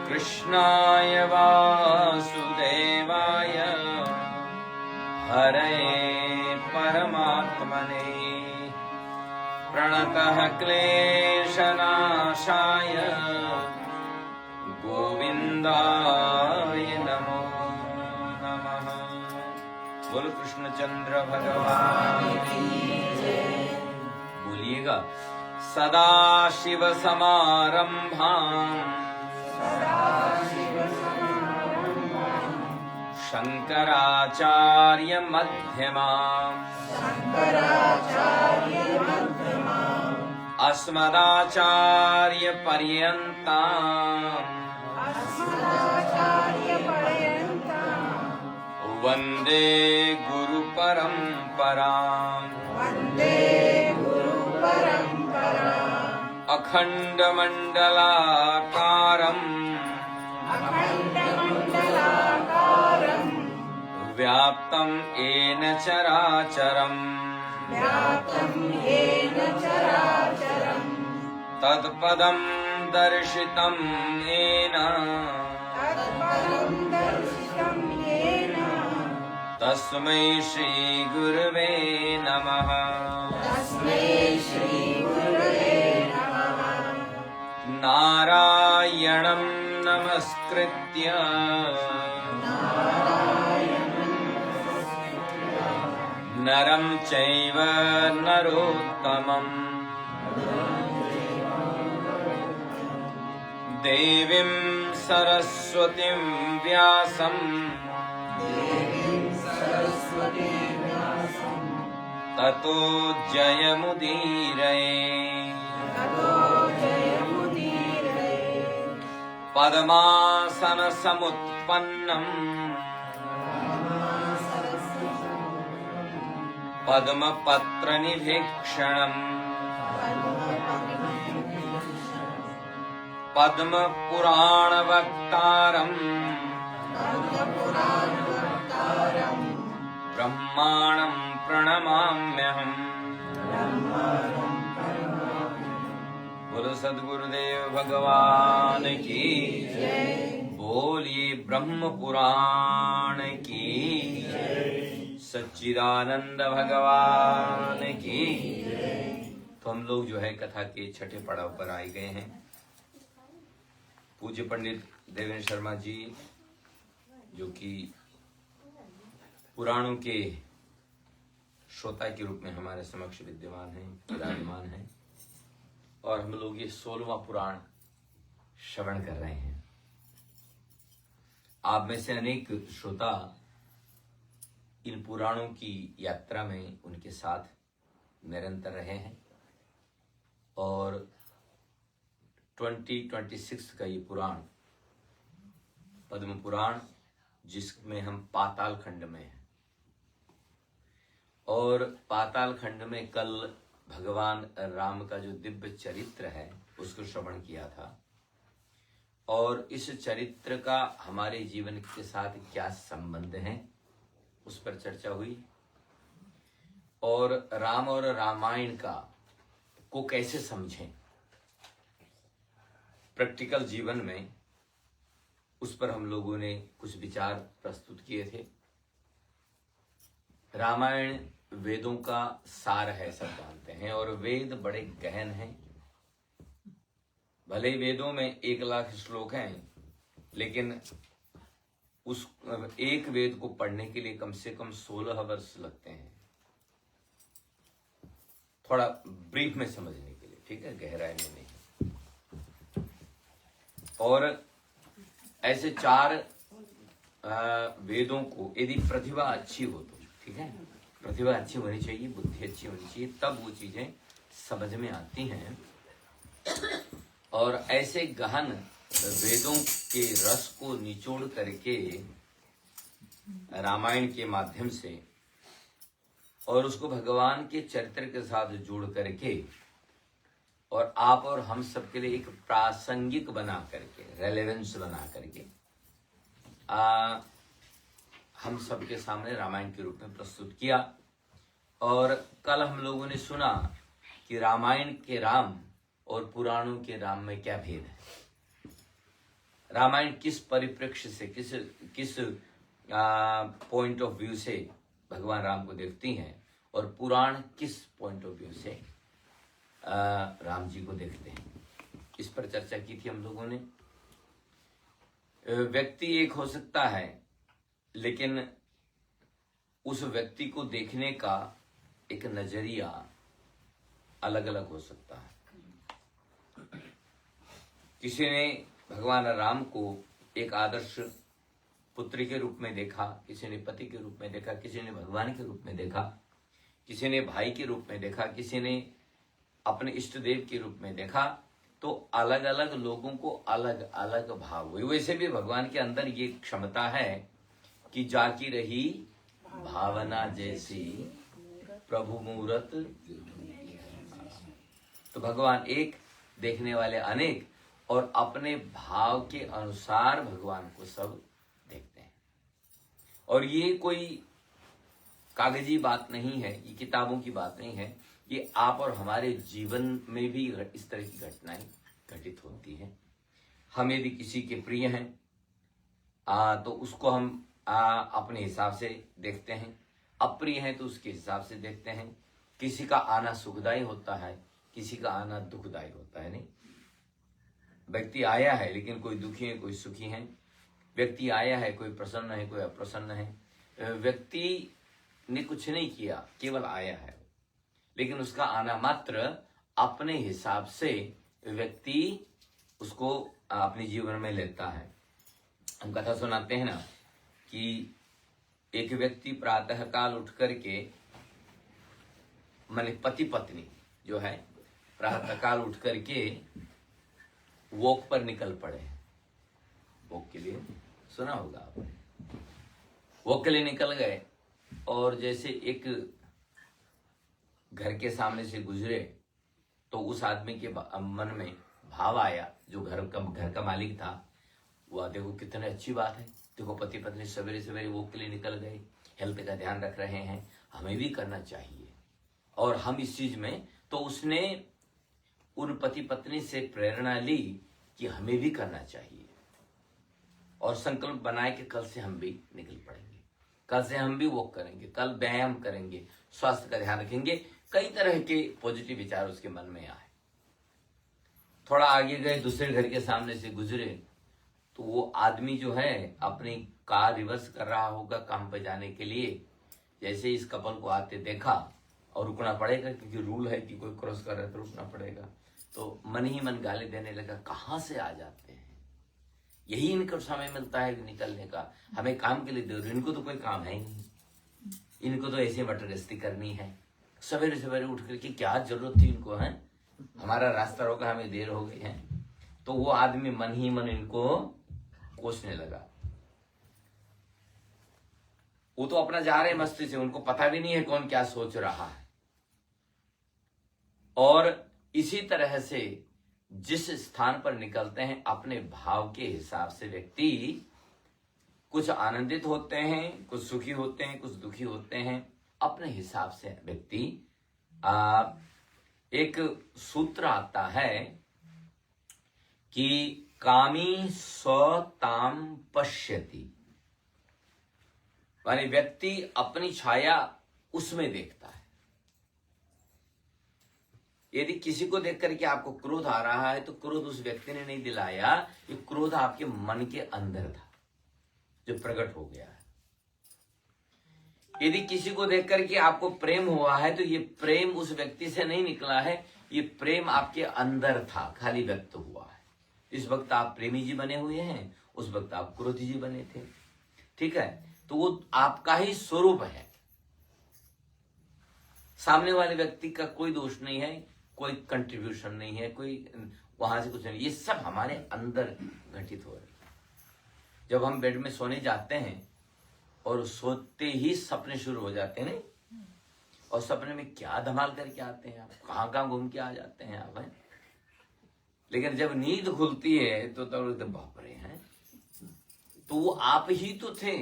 कृष्णाय वासुदेवाय हरये परमात्मने प्रणतः क्लेशनाशाय गोविन्दाय नमो नमः। बोल कृष्णचंद्र भगवान की जय। बोलिएगा सदा शिव समारंभां शंकराचार्य मध्यमाम् अस्मदाचार्य पर्यन्ताम् वन्दे गुरु परम्पराम् अखंड मंडलाकारम् व्याप्तं येन चराचरम् तत्पदं दर्शितं येन तस्मै श्री गुरवे नमः। नारायणं नमस्कृत्य नरं चैव नरोत्तमम् देवीं सरस्वतीं व्यासं ततो जयमुदीरये। पद्मासनसमुत्पन्नम् पद्मपत्रनिभीक्षणम् पद्मपुराणवक्तारम् ब्रह्माणं प्रणमाम्यहम्। बोलो सद्गुरुदेव भगवान की बोलिए ब्रह्म पुराण की सच्चिदानंद भगवान की। तो हम लोग जो है कथा के छठे पड़ाव पर आए गए हैं। पूज्य पंडित देवेंद्र शर्मा जी जो कि पुराणों के श्रोता के रूप में हमारे समक्ष विद्यमान हैं, विराजमान हैं, और हम लोग ये 16वां पुराण श्रवण कर रहे हैं। आप में से अनेक श्रोता इन पुराणों की यात्रा में उनके साथ निरंतर रहे हैं और 2026 का ये पुराण पद्म पुराण जिसमें हम पाताल खंड में हैं, और पाताल खंड में कल भगवान राम का जो दिव्य चरित्र है उसको श्रवण किया था, और इस चरित्र का हमारे जीवन के साथ क्या संबंध है उस पर चर्चा हुई, और राम और रामायण को कैसे समझें प्रैक्टिकल जीवन में, उस पर हम लोगों ने कुछ विचार प्रस्तुत किए थे। रामायण वेदों का सार है, सब जानते हैं, और वेद बड़े गहन हैं। भले ही वेदों में 1 लाख श्लोक हैं, लेकिन उस एक वेद को पढ़ने के लिए कम से कम 16 वर्ष लगते हैं, थोड़ा ब्रीफ में समझने के लिए, ठीक है, गहराई में नहीं। और ऐसे 4 वेदों को यदि प्रतिभा अच्छी हो तो, ठीक है, प्रतिभा अच्छी होनी चाहिए, बुद्धि अच्छी होनी चाहिए, तब वो चीजें समझ में आती हैं। और ऐसे गहन वेदों के रस को निचोड़ करके रामायण के माध्यम से और उसको भगवान के चरित्र के साथ जोड़ करके और आप और हम सबके लिए एक प्रासंगिक बना करके, रेलेवेंस बना करके हम सबके सामने रामायण के रूप में प्रस्तुत किया। और कल हम लोगों ने सुना कि रामायण के राम और पुराणों के राम में क्या भेद है, रामायण किस परिप्रेक्ष्य से, किस पॉइंट ऑफ व्यू से भगवान राम को देखती हैं और पुराण किस पॉइंट ऑफ व्यू से राम जी को देखते हैं। इस पर चर्चा की थी हम लोगों ने। व्यक्ति एक हो सकता है, लेकिन उस व्यक्ति को देखने का एक नजरिया अलग अलग हो सकता है। किसी ने भगवान राम को एक आदर्श पुत्र के रूप में देखा, किसी ने पति के रूप में देखा, किसी ने भगवान के रूप में देखा, किसी ने भाई के रूप में देखा, किसी ने अपने इष्ट देव के रूप में देखा। तो अलग अलग लोगों को अलग अलग भाव हुए। वैसे भी भगवान के अंदर ये क्षमता है कि जाकी रही भावना जैसी प्रभु मूरत। तो भगवान एक, देखने वाले अनेक, और अपने भाव के अनुसार भगवान को सब देखते हैं। और ये कोई कागजी बात नहीं है, ये किताबों की बात नहीं है, ये आप और हमारे जीवन में भी इस तरह की घटनाएं घटित होती हैं। हम यदि किसी के प्रिय हैं तो उसको हम अपने हिसाब से देखते हैं, अप्रिय हैं तो उसके हिसाब से देखते हैं। किसी का आना सुखदायी होता है, किसी का आना दुखदायी होता है। नहीं, व्यक्ति आया है लेकिन कोई दुखी है, कोई सुखी है। व्यक्ति आया है, कोई प्रसन्न है, कोई अप्रसन्न है। व्यक्ति ने कुछ नहीं किया, केवल आया है, लेकिन उसका आना मात्र अपने हिसाब से व्यक्ति उसको अपने जीवन में लेता है। हम कथा सुनाते हैं ना कि एक व्यक्ति प्रातः काल उठ करके, माने पति पत्नी जो है प्रातः काल उठ करके वॉक पर निकल पड़े। वॉक के लिए सुना होगा आपने, वॉक के लिए निकल गए और जैसे एक घर के सामने से गुजरे तो उस आदमी के मन में भाव आया, जो घर का मालिक था, वह देखो कितनी अच्छी बात है, देखो पति पत्नी सवेरे सवेरे वॉक के लिए निकल गए, हेल्थ का ध्यान रख रहे हैं, हमें भी करना चाहिए। और हम इस चीज में, तो उसने उन पति पत्नी से प्रेरणा ली कि हमें भी करना चाहिए, और संकल्प बनाए कि कल से हम भी निकल पड़ेंगे, कल से हम भी वॉक करेंगे, कल व्यायाम करेंगे, स्वास्थ्य का ध्यान रखेंगे। कई तरह के पॉजिटिव विचार उसके मन में आए। थोड़ा आगे गए, दूसरे घर के सामने से गुजरे तो वो आदमी जो है अपनी कार रिवर्स कर रहा होगा काम पे जाने के लिए। जैसे इस कपल को आते देखा और रुकना पड़ेगा, क्योंकि रूल है कि कोई क्रॉस कर रहा है तो रुकना पड़ेगा। तो मन ही मन गाली देने लगा, कहाँ से आ जाते हैं, यही इनको समय मिलता है निकलने का, हमें काम के लिए दे, इनको तो कोई काम है ही नहीं, इनको तो ऐसे मटरगस्ती करनी है, सवेरे सवेरे उठ करके क्या जरूरत थी इनको, है हमारा रास्ता रोका, हमें देर हो गई है। तो वो आदमी मन ही मन इनको कोसने लगा। वो तो अपना जा रहे मस्ती से, उनको पता भी नहीं है कौन क्या सोच रहा है। और इसी तरह से जिस स्थान पर निकलते हैं, अपने भाव के हिसाब से व्यक्ति कुछ आनंदित होते हैं, कुछ सुखी होते हैं, कुछ दुखी होते हैं। अपने हिसाब से व्यक्ति एक सूत्र आता है कि कामी स्वताम पश्यति, माने व्यक्ति अपनी छाया उसमें देखता है। यदि किसी को देख करके आपको क्रोध आ रहा है तो क्रोध उस व्यक्ति ने नहीं दिलाया, ये क्रोध आपके मन के अंदर था जो प्रकट हो गया है। यदि किसी को देख करके आपको प्रेम हुआ है तो ये प्रेम उस व्यक्ति से नहीं निकला है, ये प्रेम आपके अंदर था, खाली व्यक्त हुआ है। इस वक्त आप प्रेमी जी बने हुए हैं, उस वक्त आप क्रोधी जी बने थे, ठीक है। तो वो आपका ही स्वरूप है, सामने वाले व्यक्ति का कोई दोष नहीं है, कोई कंट्रीब्यूशन नहीं है, कोई वहां से कुछ नहीं, ये सब हमारे अंदर घटित हो रहा है। जब हम बेड में सोने जाते हैं और सोते ही सपने शुरू हो जाते हैं, नहीं, और सपने में क्या धमाल करके आते हैं आप, कहाँ कहाँ घूम के आ जाते हैं आप, हैं? लेकिन जब नींद खुलती है तो तब बाप रे हैं, तो वो आप ही तो थे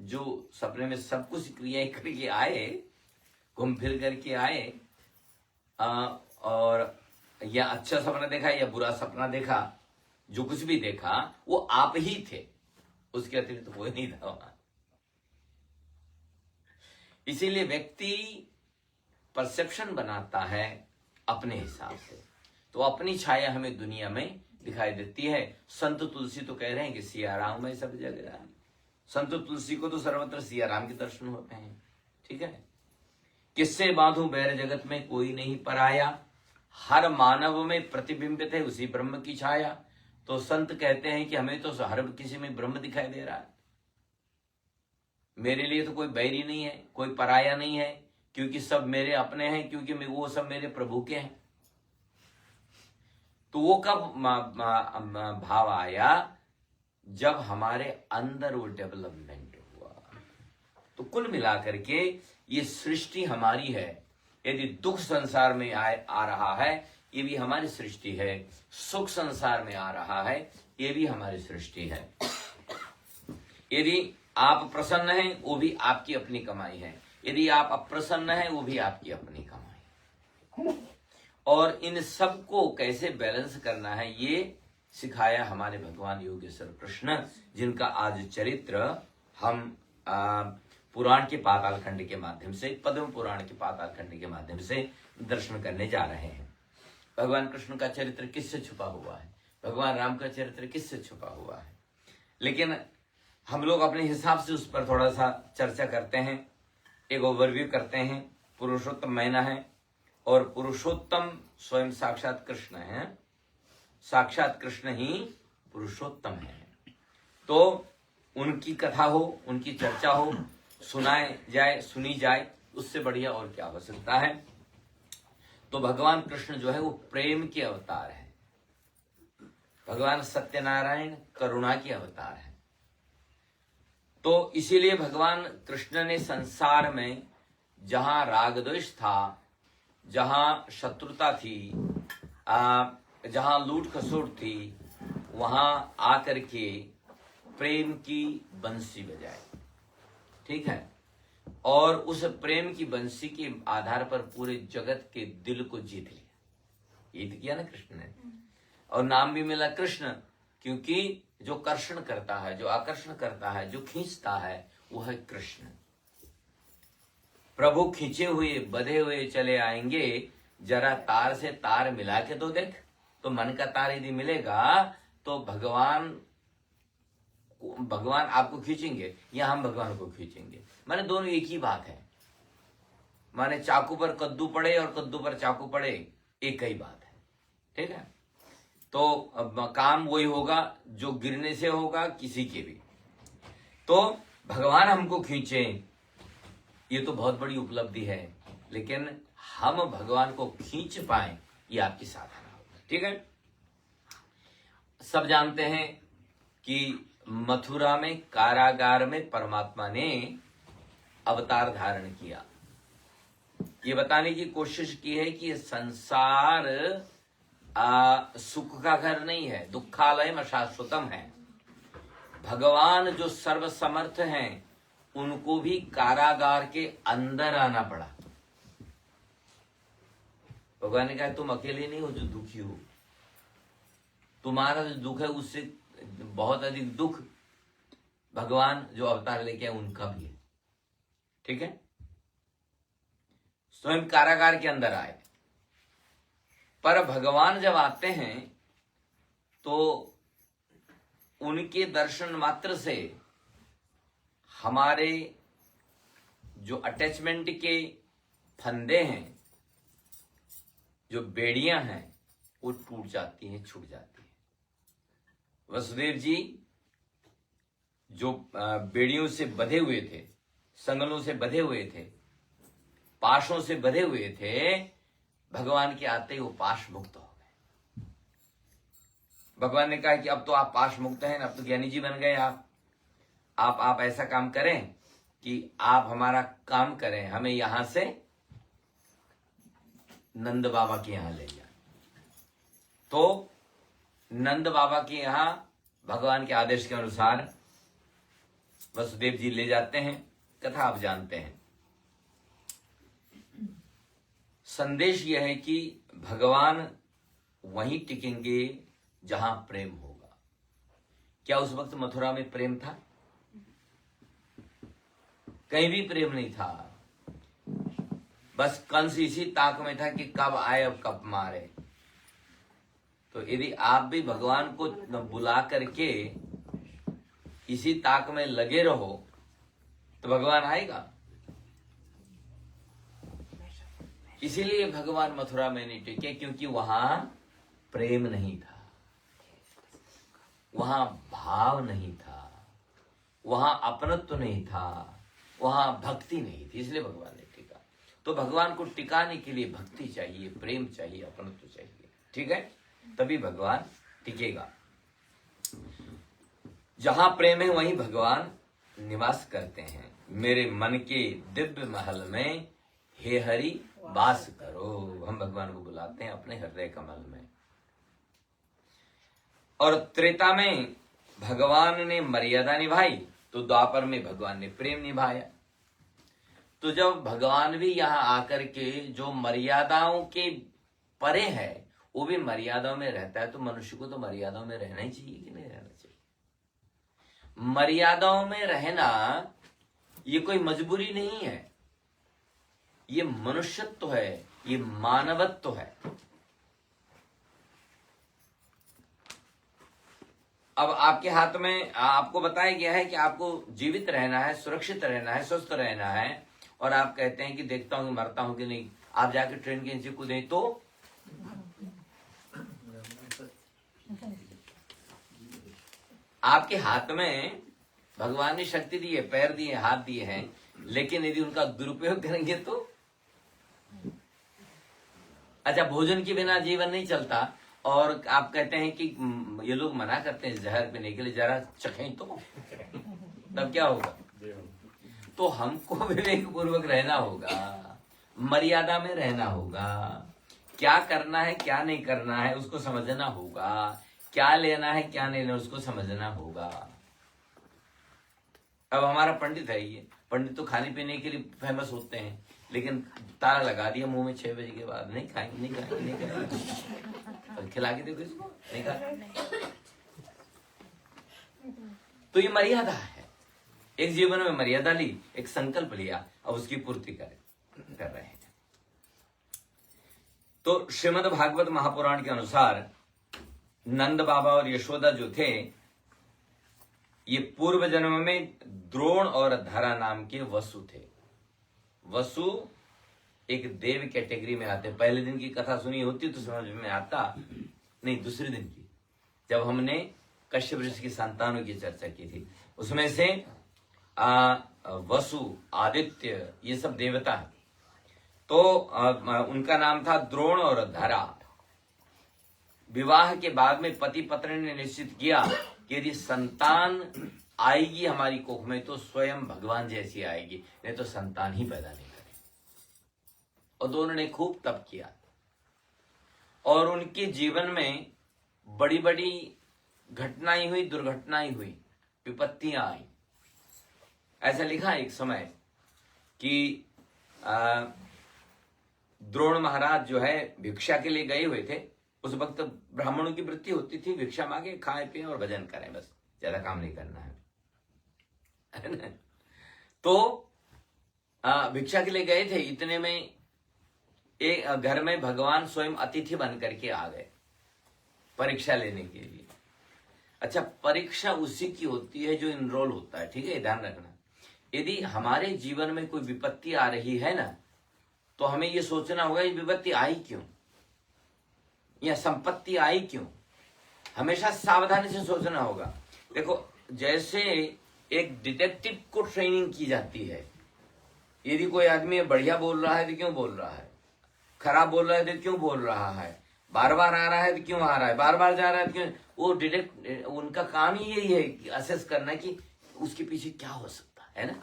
जो सपने में सब कुछ क्रियाएं करके आए, घूम फिर करके आए, और या अच्छा सपना देखा या बुरा सपना देखा, जो कुछ भी देखा वो आप ही थे, उसके अतिरिक्त तो कोई नहीं था वहां। इसीलिए व्यक्ति परसेप्शन बनाता है अपने हिसाब से, तो अपनी छाया हमें दुनिया में दिखाई देती है। संत तुलसी तो कह रहे हैं कि सिया राम में सब जगह, संत तुलसी को तो सर्वत्र सिया राम के दर्शन होते हैं। ठीक है, किससे बांधू बैर जगत में कोई नहीं पराया, हर मानव में प्रतिबिंबित है उसी ब्रह्म की छाया। तो संत कहते हैं कि हमें तो हर किसी में ब्रह्म दिखाई दे रहा है, मेरे लिए तो कोई बैरी नहीं है, कोई पराया नहीं है, क्योंकि सब मेरे अपने हैं, क्योंकि वो सब मेरे प्रभु के हैं। तो वो कब भाव आया, जब हमारे अंदर वो डेवलपमेंट हुआ। तो कुल मिलाकर के ये सृष्टि हमारी है। यदि दुख संसार में आ रहा है, ये भी हमारी सृष्टि है। सुख संसार में आ रहा है, ये भी हमारी सृष्टि है। यदि आप प्रसन्न हैं, वो भी आपकी अपनी कमाई है। यदि आप अप्रसन्न हैं, वो भी आपकी अपनी कमाई। और इन सब को कैसे बैलेंस करना है, ये सिखाया हमारे भगवान योगेश्वर कृष्ण, जिनका आज चरित्र हम पुराण के पाताल खंड के माध्यम से, पद्म पुराण के पाताल खंड के माध्यम से दर्शन करने जा रहे हैं। भगवान कृष्ण का चरित्र किससे छुपा हुआ है, भगवान राम का चरित्र किससे छुपा हुआ है, लेकिन हम लोग अपने हिसाब से उस पर थोड़ा सा चर्चा करते हैं, एक ओवरव्यू करते हैं। पुरुषोत्तम मैना है, और पुरुषोत्तम स्वयं साक्षात कृष्ण है, साक्षात कृष्ण ही पुरुषोत्तम है। तो उनकी कथा हो, उनकी चर्चा हो, सुनाए जाए, सुनी जाए, उससे बढ़िया और क्या हो सकता है। तो भगवान कृष्ण जो है वो प्रेम के अवतार है, भगवान सत्यनारायण करुणा के अवतार है। तो इसीलिए भगवान कृष्ण ने संसार में जहां राग द्वेष था, जहां शत्रुता थी, जहां लूट खसोट थी, वहां आकर के प्रेम की बंसी बजाई। ठीक है, और उस प्रेम की बंसी के आधार पर पूरे जगत के दिल को जीत लिया। ये तो किया ना कृष्ण ने, और नाम भी मिला कृष्ण, क्योंकि जो कर्षण करता है, जो आकर्षण करता है, जो खींचता है, वो है कृष्ण। प्रभु खींचे हुए बंधे हुए चले आएंगे, जरा तार से तार मिला के तो देख। तो मन का तार यदि मिलेगा तो भगवान आपको खींचेंगे या हम भगवान को खींचेंगे, माने दोनों एक ही बात है। माने चाकू पर कद्दू पड़े और कद्दू पर चाकू पड़े, एक ही बात है। ठीक है, तो काम वही होगा जो गिरने से होगा किसी के भी। तो भगवान हमको खींचे, ये तो बहुत बड़ी उपलब्धि है, लेकिन हम भगवान को खींच पाए, ये आपकी साधना होगा। ठीक है, सब जानते हैं कि मथुरा में कारागार में परमात्मा ने अवतार धारण किया। ये बताने की कोशिश की है कि ये संसार सुख का घर नहीं है, दुखालय में शाश्वतम है। भगवान जो सर्वसमर्थ हैं, उनको भी कारागार के अंदर आना पड़ा। भगवान ने कहा तुम अकेले नहीं हो जो दुखी हो, तुम्हारा जो दुख है उससे बहुत अधिक दुख भगवान जो अवतार लेके आए उनका भी है। ठीक है, स्वयं कारागार के अंदर आए। पर भगवान जब आते हैं तो उनके दर्शन मात्र से हमारे जो अटैचमेंट के फंदे हैं, जो बेड़ियां हैं, वो टूट जाती हैं, छूट जाती हैं। वसुदेव जी जो बेड़ियों से बंधे हुए थे, संगलों से बंधे हुए थे, पाशों से बंधे हुए थे, भगवान के आते ही वो पाश मुक्त हो गए। भगवान ने कहा कि अब तो आप पाश मुक्त हैं, अब तो ज्ञानी जी बन गए आप ऐसा काम करें कि आप हमारा काम करें, हमें यहां से नंद बाबा के यहां ले जाए। तो नंद बाबा के यहाँ भगवान के आदेश के अनुसार वसुदेव जी ले जाते हैं। कथा आप जानते हैं। संदेश यह है कि भगवान वहीं टिकेंगे जहां प्रेम होगा। क्या उस वक्त मथुरा में प्रेम था? कहीं भी प्रेम नहीं था। बस कंस इसी ताक में था कि कब आए और कब मारे। तो यदि आप भी भगवान को बुला करके इसी ताक में लगे रहो तो भगवान आएगा। इसीलिए भगवान मथुरा में नहीं टिके, क्योंकि वहां प्रेम नहीं था, वहां भाव नहीं था, वहां अपनत्व नहीं था, वहां भक्ति नहीं थी, इसलिए भगवान ने टिका। तो भगवान को टिकाने के लिए भक्ति चाहिए, प्रेम चाहिए, अपनत्व चाहिए। ठीक है, तभी भगवान टिकेगा। जहां प्रेम है वहीं भगवान निवास करते हैं। मेरे मन के दिव्य महल में हे हरि वास करो। हम भगवान को बुलाते हैं अपने हृदय कमल में। और त्रेता में भगवान ने मर्यादा निभाई तो द्वापर में भगवान ने प्रेम निभाया। तो जब भगवान भी यहां आकर के जो मर्यादाओं के परे है वो भी मर्यादाओं में रहता है, तो मनुष्य को तो मर्यादाओं में रहना ही चाहिए कि नहीं रहना चाहिए? मर्यादाओं में रहना ये कोई मजबूरी नहीं है, ये मनुष्यत्व है, ये मानवत्व है। अब आपके हाथ में आपको बताया गया है कि आपको जीवित रहना है, सुरक्षित रहना है, स्वस्थ रहना है, और आप कहते हैं कि देखता हूं कि मरता हूं कि नहीं। आप जाके ट्रेन के नीचे कूदें तो आपके हाथ में भगवान ने शक्ति दी है, पैर दिए, हाथ दिए हैं, लेकिन यदि उनका दुरुपयोग करेंगे तो अच्छा, भोजन के बिना जीवन नहीं चलता। और आप कहते हैं कि ये लोग मना करते हैं जहर पीने के लिए, जरा चखें तो तब क्या होगा? तो हमको विवेक पूर्वक रहना होगा, मर्यादा में रहना होगा। क्या करना है क्या नहीं करना है उसको समझना होगा, क्या लेना है क्या नहीं लेना उसको समझना होगा। अब हमारा पंडित है, ये पंडित तो खाने पीने के लिए फेमस होते हैं, लेकिन ताला लगा दिया मुंह में 6 बजे के बाद, नहीं खाएंगे, नहीं खाएंगे, नहीं खाएंगे, खिला के देखो इसको, नहीं खा। तो ये मर्यादा है। एक जीवन में मर्यादा ली, एक संकल्प लिया, अब उसकी पूर्ति कर रहे हैं। तो श्रीमद् भागवत महापुराण के अनुसार नंद बाबा और यशोदा जो थे, ये पूर्व जन्म में द्रोण और धरा नाम के वसु थे। वसु एक देव कैटेगरी में आते। पहले दिन की कथा सुनी होती तो समझ में आता, नहीं दूसरे दिन की, जब हमने कश्यप ऋषि की संतानों की चर्चा की थी, उसमें से वसु, आदित्य, ये सब देवता है। तो उनका नाम था द्रोण और धरा। विवाह के बाद में पति पत्नी ने निश्चित किया कि यदि संतान आएगी हमारी कोख में तो स्वयं भगवान जैसी आएगी, नहीं तो संतान ही पैदा नहीं करेगी। और दोनों ने खूब तप किया और उनके जीवन में बड़ी बड़ी घटनाएं हुई, दुर्घटनाएं हुई, विपत्तियां आई। ऐसा लिखा एक समय कि द्रोण महाराज जो है भिक्षा के लिए गए हुए थे। उस वक्त ब्राह्मणों की वृत्ति होती थी भिक्षा मांगे, खाएं पिए और भजन करें, बस ज्यादा काम नहीं करना है। तो भिक्षा के लिए गए थे, इतने में एक घर में भगवान स्वयं अतिथि बन करके आ गए परीक्षा लेने के लिए। अच्छा, परीक्षा उसी की होती है जो इनरोल होता है, ठीक है, ध्यान रखना। यदि हमारे जीवन में कोई विपत्ति आ रही है ना, तो हमें यह सोचना होगा ये विपत्ति आई क्यों या संपत्ति आई क्यों। हमेशा सावधानी से सोचना होगा। देखो, जैसे एक डिटेक्टिव को ट्रेनिंग की जाती है, यदि कोई आदमी बढ़िया बोल रहा है तो क्यों बोल रहा है, खराब बोल रहा है तो क्यों बोल रहा है, बार बार आ रहा है तो क्यों आ रहा है, बार बार जा रहा है तो क्यों, वो डिटेक्ट, उनका काम ही यही है कि असेस करना कि उसके पीछे क्या हो सकता है ना।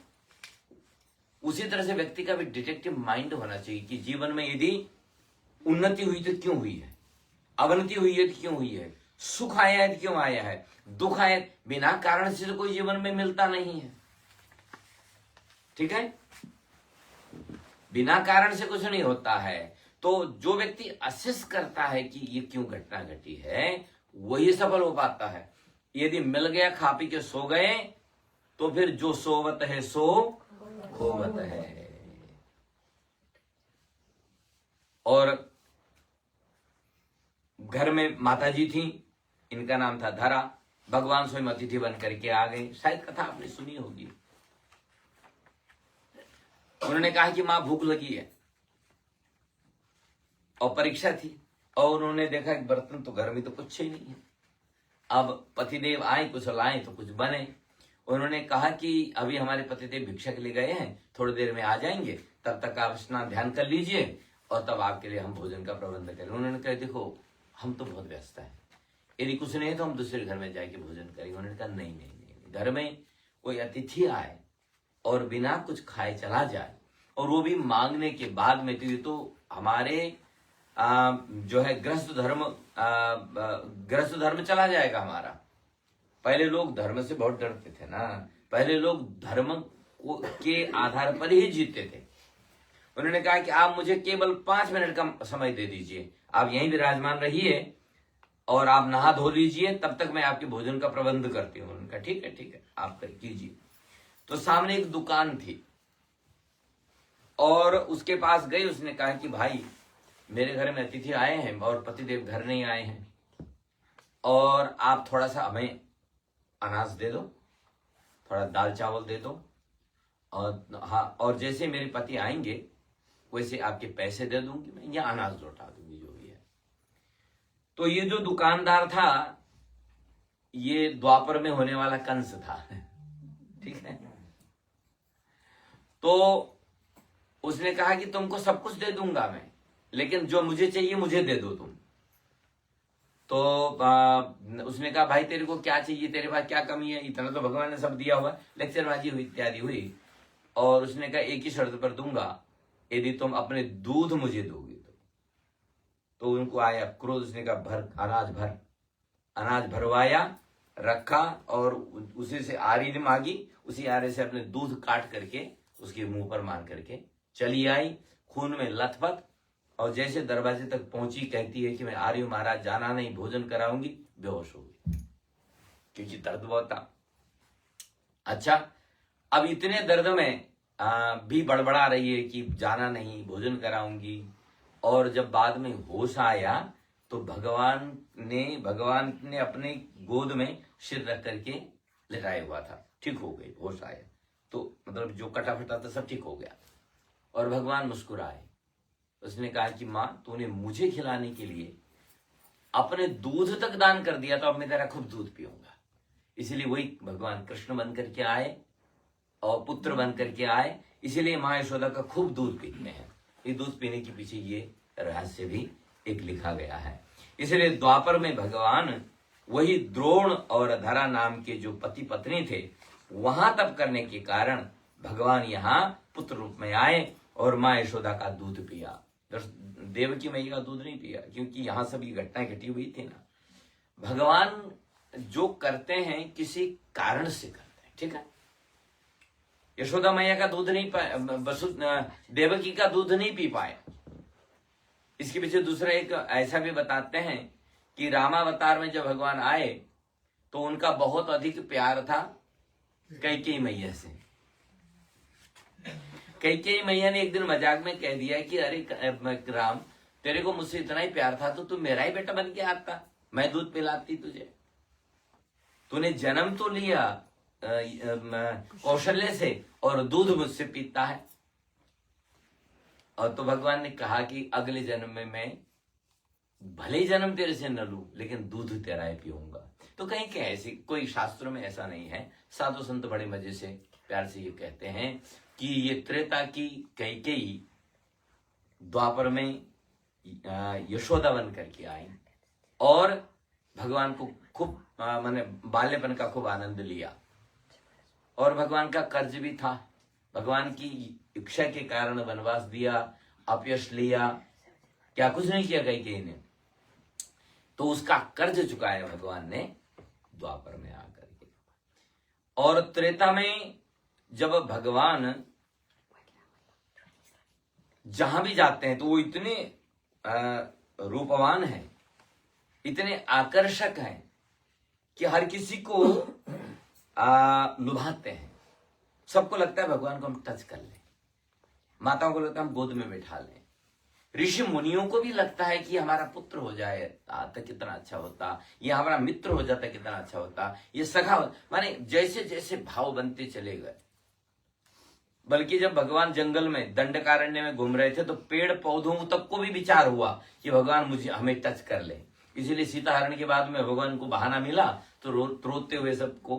उसी तरह से व्यक्ति का भी डिटेक्टिव माइंड होना चाहिए कि जीवन में यदि उन्नति हुई तो क्यों हुई है, अवनति हुई है तो क्यों हुई है, सुख आया क्यों आया है, दुख आया, बिना कारण से तो कोई जीवन में मिलता नहीं है। ठीक है, बिना कारण से कुछ नहीं होता है। तो जो व्यक्ति असेस करता है कि ये क्यों घटना घटी है, वही सफल हो पाता है। यदि मिल गया, खा पी के सो गए, तो फिर जो सोवत है सो खोवत है। और घर में माता जी थी, इनका नाम था धरा। भगवान स्वयं अतिथि बन करके आ गए, शायद कथा आपने सुनी होगी। उन्होंने कहा कि मां भूख लगी है और परीक्षा थी, और उन्होंने देखा कि बर्तन तो घर में तो कुछ ही नहीं है। अब पतिदेव आए, कुछ लाए तो कुछ बने। उन्होंने कहा कि अभी हमारे पतिदेव भिक्षा के लिए गए हैं, थोड़ी देर में आ जाएंगे, तब तक आप स्नान ध्यान कर लीजिए और तब आपके लिए हम भोजन का प्रबंध करें। उन्होंने कहा देखो हम तो बहुत व्यस्त हैं, यदि कुछ नहीं है तो हम दूसरे घर में जाके भोजन करेंगे। उन्होंने कहा नहीं नहीं नहीं, घर में कोई अतिथि आए और बिना कुछ खाए चला जाए, और वो भी मांगने के बाद में, तो हमारे जो है गृहस्थ धर्म चला जाएगा हमारा। पहले लोग धर्म से बहुत डरते थे ना, पहले लोग धर्म के आधार पर ही जीते थे। उन्होंने कहा कि आप मुझे केवल 5 मिनट का समय दे दीजिए, आप यहीं विराजमान रहिए और आप नहा धो लीजिए, तब तक मैं आपके भोजन का प्रबंध करती हूँ। उन्होंने कहा ठीक है आप कीजिए। तो सामने एक दुकान थी और उसके पास गई, उसने कहा कि भाई मेरे घर में अतिथि आए हैं और पतिदेव घर नहीं आए हैं, और आप थोड़ा सा हमें अनाज दे दो, थोड़ा दाल चावल दे दो, और हाँ, और जैसे मेरे पति आएंगे वैसे आपके पैसे दे दूंगी मैं, या अनाज लौटा दूंगी, जो भी है। तो ये जो दुकानदार था, ये द्वापर में होने वाला कंस था। ठीक है, तो उसने कहा कि तुमको सब कुछ दे दूंगा मैं, लेकिन जो मुझे चाहिए मुझे दे दो तुम। तो उसने कहा भाई तेरे को क्या चाहिए, तेरे पास क्या कमी है, इतना तो भगवान ने सब दिया हुआ। लेक्चरबाजी हुई, इत्यादि हुई, और उसने कहा एक ही शर्त पर दूंगा, यदि तुम अपने दूध मुझे दोगे तो उनको आया क्रोध। उसने कहा भर, अनाज भरवाया, रखा, और उसी से आरी ने मांगी, उसी आरे से अपने दूध काट करके उसके मुंह पर मार करके चली आई, खून में लथपथ। और जैसे दरवाजे तक पहुंची, कहती है कि मैं आ रही हूं महाराज, जाना नहीं, भोजन कराऊंगी, बेहोश हो गई क्योंकि दर्द बहुत था। अच्छा, अब इतने दर्द में भी बड़बड़ा रही है कि जाना नहीं, भोजन कराऊंगी। और जब बाद में होश आया तो भगवान ने अपने गोद में सिर रख करके लेटाया हुआ था। ठीक हो गई, होश आया तो मतलब जो कटा फटा था सब ठीक हो गया। और भगवान मुस्कुराए। उसने कहा कि मां तूने मुझे खिलाने के लिए अपने दूध तक दान कर दिया, तो अब मैं तेरा खूब दूध पीऊंगा। इसलिए वही भगवान कृष्ण बन करके आए और पुत्र बन करके आए, इसीलिए मां यशोदा का खूब दूध पीते हैं। ये दूध पीने के पीछे ये रहस्य भी एक लिखा गया है। इसलिए द्वापर में भगवान वही द्रोण और धरा नाम के जो पति पत्नी थे, वहां तप करने के कारण भगवान यहाँ पुत्र रूप में आए और मां यशोदा का दूध पिया। देवकी मैया का दूध नहीं पिया, क्योंकि यहां सब ये घटनाएं घटी हुई थी ना। भगवान जो करते हैं किसी कारण से करते हैं, ठीक है। यशोदा मैया का दूध नहीं पाया, देवकी का दूध नहीं पी पाए। इसके पीछे दूसरा एक ऐसा भी बताते हैं कि रामावतार में जब भगवान आए तो उनका बहुत अधिक प्यार था कैकेयी मैया से। कैकेयी मैया ने एक दिन मजाक में कह दिया कि अरे राम, तेरे को मुझसे इतना ही प्यार था तो तू मेरा ही बेटा बन के आता, मैं दूध पिलाती तुझे। तूने जन्म तो लिया कौशल्य से और दूध मुझसे पीता है। और तो भगवान ने कहा कि अगले जन्म में मैं भले ही जन्म तेरे से न लूं, लेकिन दूध तेरा ही पीऊंगा। तो कहीं क्या ऐसी कोई शास्त्रों में ऐसा नहीं है। साधु संत बड़े मजे से प्यार से ये कहते हैं कि ये त्रेता की कैकेयी द्वापर में यशोदा बन करके आई और भगवान को खूब माने बाल्यपन का खूब आनंद लिया। और भगवान का कर्ज भी था, भगवान की इच्छा के कारण वनवास दिया, अपयश लिया, क्या कुछ नहीं किया कैकेयी ने। तो उसका कर्ज चुकाया भगवान ने द्वापर में आकर के। और त्रेता में जब भगवान जहां भी जाते हैं तो वो इतने रूपवान हैं, इतने आकर्षक हैं कि हर किसी को लुभाते हैं। सबको लगता है भगवान को हम टच कर लें, माताओं को लगता है हम गोद में बैठा लें, ऋषि मुनियों को भी लगता है कि हमारा पुत्र हो जाए तो कितना अच्छा होता, ये हमारा मित्र हो जाता कितना अच्छा होता, ये सखा माने जैसे जैसे भाव बनते चले गए। बल्कि जब भगवान जंगल में दंडकारण्य में घूम रहे थे तो पेड़ पौधों तक को भी विचार हुआ कि भगवान मुझे हमें टच कर ले। इसीलिए सीता हरण के बाद में भगवान को बहाना मिला तो रोते हुए सबको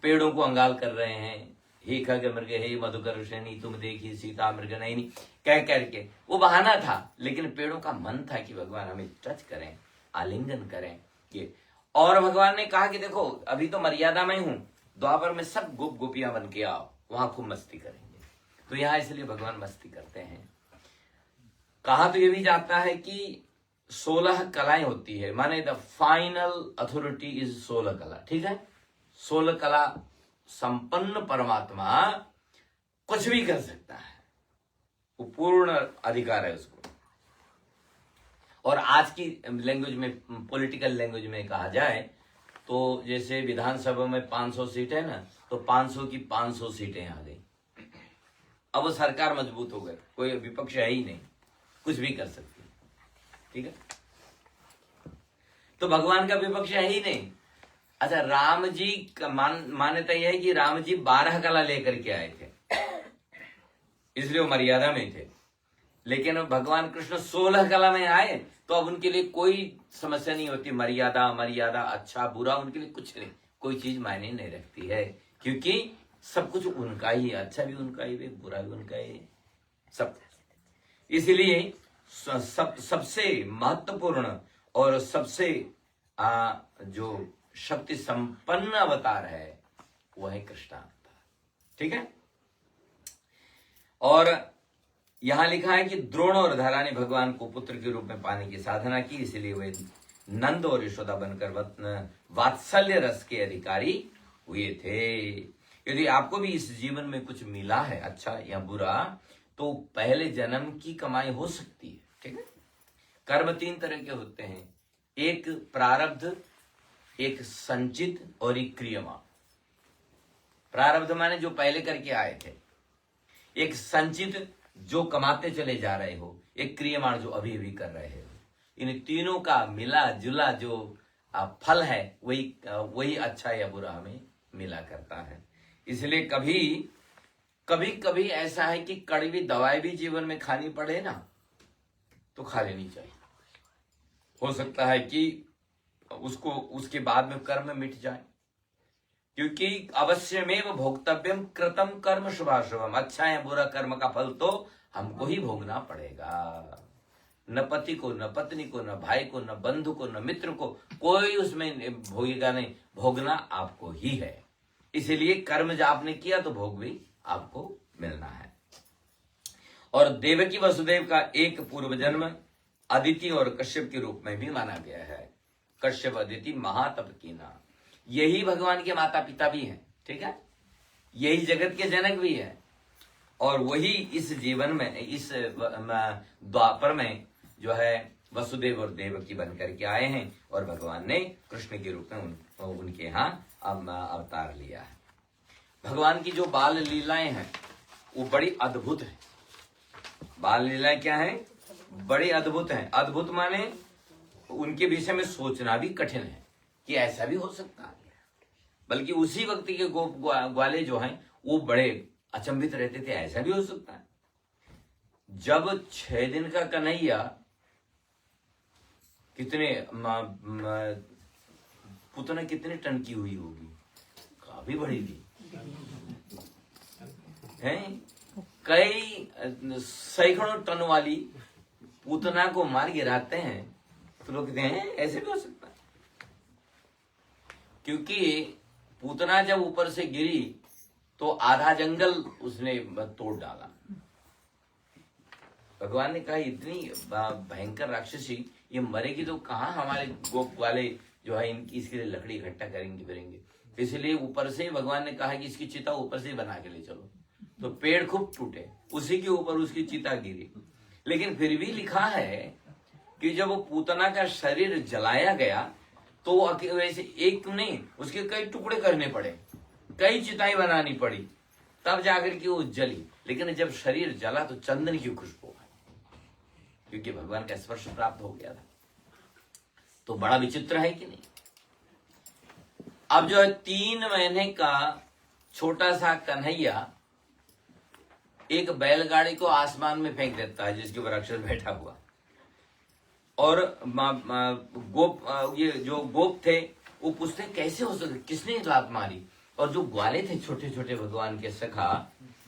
पेड़ों को अंगाल कर रहे हैं, हे खग मृग हे मधुकर श्रेणी तुम देखी सीता मृग नहीं कह करके। वो बहाना था, लेकिन पेड़ों का मन था कि भगवान हमें टच करें, आलिंगन करें ये। और भगवान ने कहा कि देखो अभी तो मर्यादा में हूं, द्वापर में सब गोप गोपियां बन के आओ, वहां खूब मस्ती करेंगे। तो यहाँ इसलिए भगवान मस्ती करते हैं। कहा तो ये भी जाता है कि 16 कलाएं होती है, माने द फाइनल अथॉरिटी इज 16 कला। ठीक है, 16 कला संपन्न परमात्मा कुछ भी कर सकता है, वो पूर्ण अधिकार है उसको। और आज की लैंग्वेज में, पॉलिटिकल लैंग्वेज में कहा जाए तो जैसे विधानसभा में 500 सीट है ना, तो 500 की 500 सीटें आ गई। अब वो सरकार मजबूत हो गई, कोई विपक्ष है ही नहीं, कुछ भी कर सकती है। ठीक है, तो भगवान का विपक्ष है ही नहीं। अच्छा, राम जी का मान्यता यह है कि राम जी 12 कला लेकर के आए थे, इसलिए वो मर्यादा में थे। लेकिन भगवान कृष्ण 16 कला में आए तो अब उनके लिए कोई समस्या नहीं होती। मर्यादा मर्यादा अच्छा बुरा उनके लिए कुछ नहीं, कोई चीज मायने नहीं रखती है, क्योंकि सब कुछ उनका ही है, अच्छा भी उनका ही है, बुरा भी उनका ही है, सब। इसलिए सबसे महत्वपूर्ण और सबसे जो शक्ति संपन्न अवतार है वो है कृष्ण अवतार। ठीक है, और यहां लिखा है कि द्रोण और धरा ने भगवान को पुत्र के रूप में पाने की साधना की, इसलिए वे नंद और यशोदा बनकर वात्सल्य रस के अधिकारी हुए थे। यदि आपको भी इस जीवन में कुछ मिला है अच्छा या बुरा, तो पहले जन्म की कमाई हो सकती है। ठीक है, कर्म 3 तरह के होते हैं, एक प्रारब्ध, एक संचित और एक क्रियमाण। प्रारब्ध माने जो पहले करके आए थे, एक संचित जो कमाते चले जा रहे हो, एक क्रियमाण जो अभी अभी कर रहे हो। इन तीनों का मिला जुला जो फल है वही अच्छा या बुरा हमें मिला करता है। इसलिए कभी ऐसा है कि कड़वी दवाई भी जीवन में खानी पड़े ना, तो खा लेनी चाहिए। हो सकता है कि उसके बाद में कर्म मिट जाए, क्योंकि अवश्यमेव भोक्तव्यम कृतम कर्म शुभाशुभम। अच्छा या बुरा कर्म का फल तो हमको ही भोगना पड़ेगा। न पति को, न पत्नी को, न भाई को, न बंधु को, न मित्र को, कोई उसमें भोगेगा नहीं, भोगना आपको ही है। इसीलिए कर्म जो आपने किया तो भोग भी आपको मिलना है। और देवकी वसुदेव का एक पूर्व जन्म अदिति और कश्यप के रूप में भी माना गया है। कश्यप अदिति महातप कीना, यही भगवान के माता पिता भी हैं। ठीक है, यही जगत के जनक भी है, और वही इस जीवन में, इस द्वापर में जो है वसुदेव और देवकी बन करके आए हैं, और भगवान ने कृष्ण के रूप में उनके यहाँ अवतार लिया है। भगवान की जो बाल लीलाएं हैं वो बड़ी अद्भुत है। बाल लीलाएं क्या है? बड़ी अद्भुत हैं। अद्भुत माने उनके विषय में सोचना भी कठिन है कि ऐसा भी हो सकता है। बल्कि उसी वक्त के गोप ग्वाले जो हैं वो बड़े अचंभित रहते थे, ऐसा भी हो सकता है। जब 6 दिन का कन्हैया, कितने पुतना कितने टन की हुई होगी, काफी बड़ी थी है, कई सैकड़ों टन वाली पूतना को मार गिराते हैं, तो लोग कहते हैं ऐसे भी हो सकता है। क्योंकि पूतना जब ऊपर से गिरी तो आधा जंगल उसने तोड़ डाला। भगवान ने कहा इतनी भयंकर राक्षसी, ये मरेगी तो कहाँ हमारे गोप वाले जो है इनकी इसके लिए लकड़ी इकट्ठा करेंगे फिरेंगे। इसलिए ऊपर से भगवान ने कहा कि इसकी चिता ऊपर से बना के ले चलो। तो पेड़ खूब टूटे, उसी के ऊपर उसकी चिता गिरी। लेकिन फिर भी लिखा है कि जब वो पूतना का शरीर जलाया गया तो वैसे एक नहीं, उसके कई टुकड़े करने पड़े, कई चिताएं बनानी पड़ी, तब जाकर के वो जली। लेकिन जब शरीर जला तो चंदन की खुशबू आई, क्योंकि भगवान का स्पर्श प्राप्त हो गया था। तो बड़ा विचित्र है कि नहीं। अब जो है 3 महीने का छोटा सा कन्हैया एक बैलगाड़ी को आसमान में फेंक देता है जिसके ऊपर राक्षस बैठा हुआ। और गोप ये जो गोप थे वो पूछते कैसे हो सके, किसने लात मारी। और जो ग्वाले थे छोटे छोटे भगवान के सखा,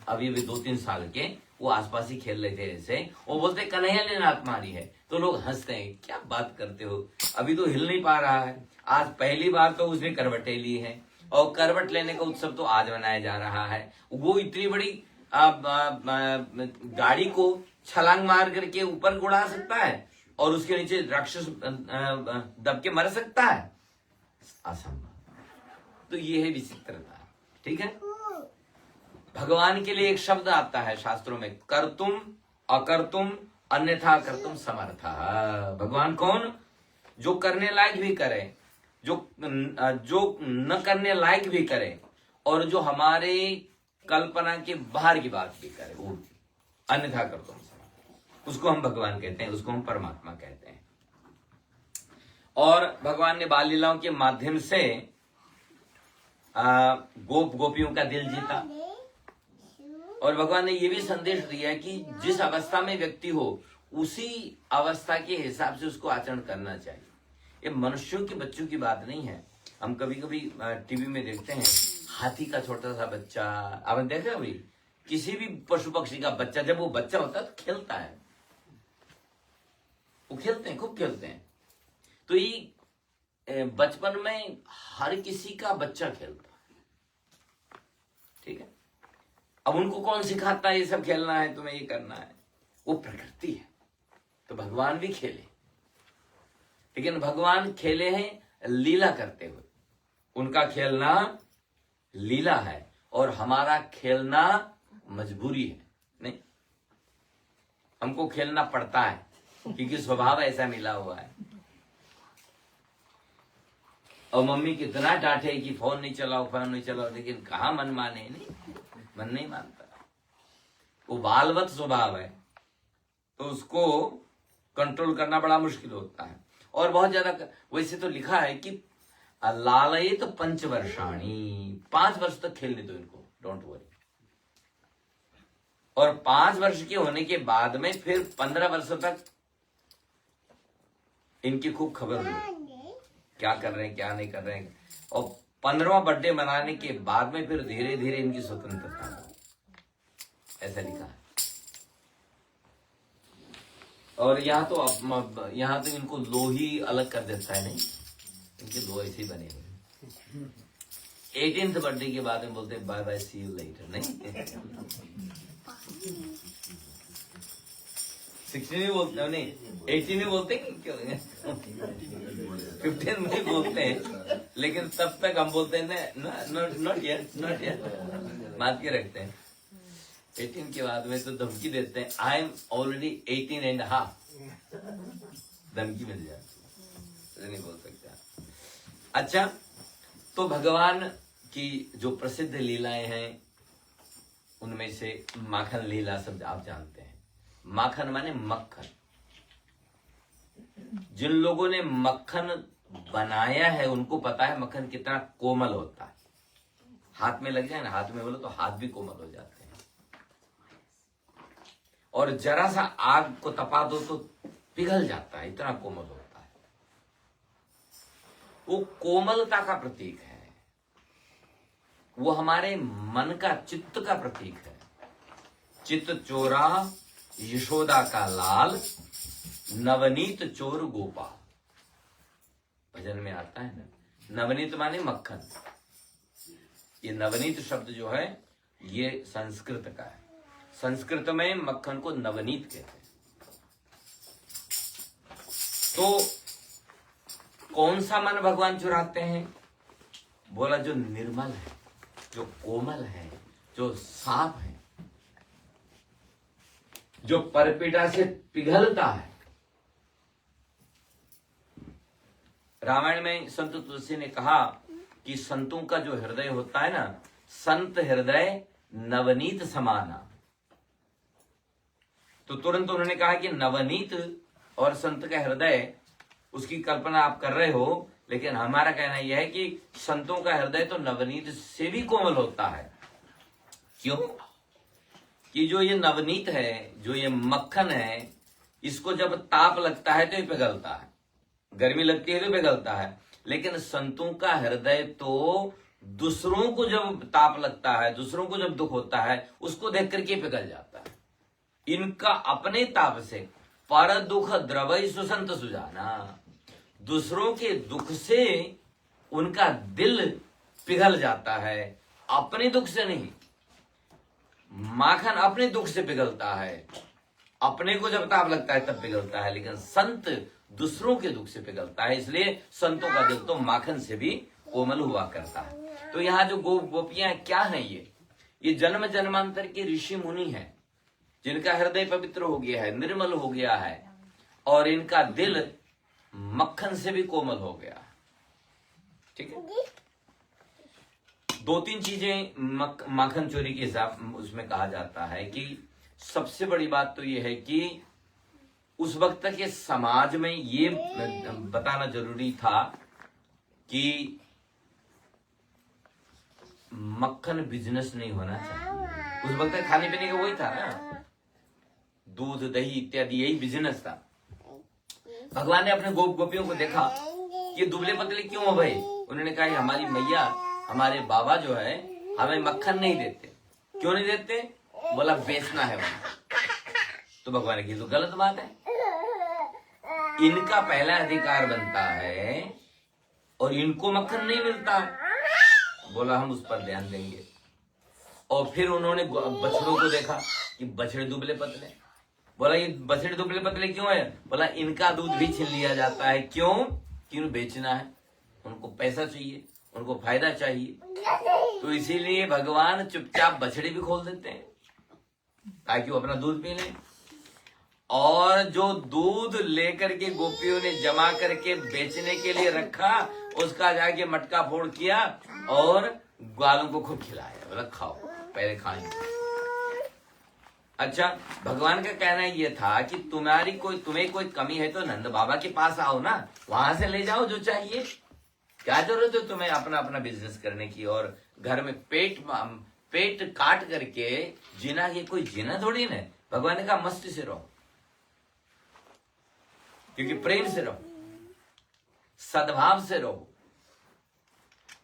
अभी 2-3 साल के, वो आसपास ही खेल रहे थे ऐसे, वो बोलते कन्हैया ने लात मारी है। तो लोग हंसते हैं, क्या बात करते हो, अभी तो हिल नहीं पा रहा है। आज पहली बार तो उसने करवटें ली है, और करवट लेने का उत्सव तो आज मनाया जा रहा है। वो इतनी बड़ी गाड़ी को छलांग मार करके ऊपर उड़ा सकता है और उसके नीचे राक्षस दब के मर सकता है, असंभव। तो ये है विचित्रता, ठीक है। भगवान के लिए एक शब्द आता है शास्त्रों में, कर्तुम अकर्तुम अन्यथा कर्तुम समर्थ। भगवान कौन, जो करने लायक भी करे, जो न करने लायक भी करे, और जो हमारे कल्पना के बाहर की बात भी करे, वो अन्यथा कर्तुम समर्थ, उसको हम भगवान कहते हैं, उसको हम परमात्मा कहते हैं। और भगवान ने बाल लीलाओं के माध्यम से गोप गोपियों का दिल जीता। और भगवान ने यह भी संदेश दिया कि जिस अवस्था में व्यक्ति हो उसी अवस्था के हिसाब से उसको आचरण करना चाहिए। ये मनुष्यों के बच्चों की बात नहीं है। हम कभी कभी टीवी में देखते हैं हाथी का छोटा सा बच्चा, आपने देखा अभी किसी भी पशु पक्षी का बच्चा, जब वो बच्चा होता है तो खेलता है, वो खेलते हैं, खूब खेलते हैं। तो ये बचपन में हर किसी का बच्चा खेलता है, ठीक है। अब उनको कौन सिखाता है ये सब खेलना है, तुम्हें ये करना है, वो प्रकृति है। तो भगवान भी खेले, लेकिन भगवान खेले हैं लीला करते हुए, उनका खेलना लीला है और हमारा खेलना मजबूरी है। नहीं, हमको खेलना पड़ता है क्योंकि स्वभाव ऐसा मिला हुआ है। और मम्मी कितना डांटे कि फोन नहीं चलाओ, फोन नहीं चलाओ, लेकिन कहाँ मन माने, नहीं, मन नहीं मानता। वो बालवत स्वभाव है, तो उसको कंट्रोल करना बड़ा मुश्किल होता है। और बहुत ज्यादा, वैसे तो लिखा है कि लालये तो 5 वर्षाणी, 5 वर्ष तक खेलने दो इनको, डोंट वरी। और 5 वर्ष के होने के बाद में फिर 15 वर्षों तक इनकी खूब खबर लो, क्या कर रहे हैं क्या नहीं कर रहे हैं। और 15वां बर्थडे मनाने के बाद में फिर धीरे धीरे इनकी स्वतंत्रता, ऐसा लिखा है। और यहाँ तो इनको लो ही अलग कर देता है, नहीं, इनके लो ऐसे ही बने हुए। 18th बर्थडे के बाद में बोलते हैं bye bye see you later, नहीं 16 में बोलते हैं, नहीं 18 में बोलते हैं, क्यों 15 में बोलते हैं, लेकिन तब तक हम बोलते हैं नॉट येट बात के रखते हैं। 18 के बाद में तो धमकी देते हैं, आई एम ऑलरेडी 18.5, धमकी मिल जाती, नहीं बोल सकते। अच्छा, तो भगवान की जो प्रसिद्ध लीलाएं हैं उनमें से माखन लीला सब आप जानते हैं। माखन माने मक्खन। जिन लोगों ने मक्खन बनाया है उनको पता है मक्खन कितना कोमल होता है। हाथ में लग जाए ना, हाथ में बोलो तो हाथ भी कोमल हो जाते हैं। और जरा सा आग को तपा दो तो पिघल जाता है, इतना कोमल होता है। वो कोमलता का प्रतीक है, वो हमारे मन का, चित्त का प्रतीक है। चित्त चोरा यशोदा का लाल, नवनीत चोर गोपाल, भजन में आता है ना। नवनीत माने मक्खन। ये नवनीत शब्द जो है ये संस्कृत का है। संस्कृत में मक्खन को नवनीत कहते हैं। तो कौन सा मन भगवान चुराते हैं? बोला जो निर्मल है, जो कोमल है, जो साफ है, जो परपीड़ा से पिघलता है। रामायण में संत तुलसी ने कहा कि संतों का जो हृदय होता है ना, संत हृदय नवनीत समाना। तो तुरंत उन्होंने कहा कि नवनीत और संत का हृदय, उसकी कल्पना आप कर रहे हो, लेकिन हमारा कहना यह है कि संतों का हृदय तो नवनीत से भी कोमल होता है। क्यों? कि जो ये नवनीत है, जो ये मक्खन है, इसको जब ताप लगता है तो ये पिघलता है, गर्मी लगती है तो पिघलता है। लेकिन संतों का हृदय तो दूसरों को जब ताप लगता है, दूसरों को जब दुख होता है, उसको देख करके पिघल जाता है। इनका अपने ताप से पर दुख द्रवई सुसंत सुजाना, दूसरों के दुख से उनका दिल पिघल जाता है, अपने दुख से नहीं। माखन अपने दुख से पिघलता है, अपने को जब ताप लगता है तब पिघलता है, लेकिन संत दूसरों के दुख से पिघलता है। इसलिए संतों का दिल तो माखन से भी कोमल हुआ करता है। तो यहाँ जो गोपियां क्या हैं, ये जन्म जन्मांतर के ऋषि मुनि हैं, जिनका हृदय पवित्र हो गया है, निर्मल हो गया है, और इनका दिल मक्खन से भी कोमल हो गया। ठीक है। दो तीन चीजें माखन चोरी के हिसाब उसमें कहा जाता है कि सबसे बड़ी बात तो ये है कि उस वक्त के समाज में ये बताना जरूरी था कि मक्खन बिजनेस नहीं होना चाहिए। उस वक्त खाने पीने का वही था ना, दूध दही इत्यादि, यही बिजनेस था। भगवान ने अपने गोपियों को देखा कि दुबले पतले क्यों हो भाई। उन्होंने कहा हमारी मैया, हमारे बाबा जो है हमें मक्खन नहीं देते। क्यों नहीं देते? बोला बेचना है वहां। तो भगवान ने कहा तो गलत बात है, इनका पहला अधिकार बनता है और इनको मक्खन नहीं मिलता। बोला हम उस पर ध्यान देंगे। और फिर उन्होंने बछड़ों को देखा कि बछड़े दुबले पतले। बोला ये बछड़े दुबले पतले क्यों है? बोला इनका दूध भी छीन लिया जाता है। क्यों? क्यों बेचना है, उनको पैसा चाहिए, उनको फायदा चाहिए। तो इसीलिए भगवान चुपचाप बछड़े भी खोल देते हैं ताकि वो अपना दूध पी लें। और जो दूध लेकर के गोपियों ने जमा करके बेचने के लिए रखा, उसका जाके मटका फोड़ किया और ग्वालों को खूब खिलाया। बोला खाओ, पहले खाएंगे। अच्छा, भगवान का कहना यह था कि तुम्हें कोई कमी है तो नंद बाबा के पास आओ ना, वहां से ले जाओ जो चाहिए। क्या जरूरत है तुम्हें अपना अपना बिजनेस करने की और घर में पेट काट करके जीना? ये कोई जीना थोड़ी ना। भगवान ने कहा मस्ती से रहो, क्योंकि प्रेम से रहो, सद्भाव से रहो।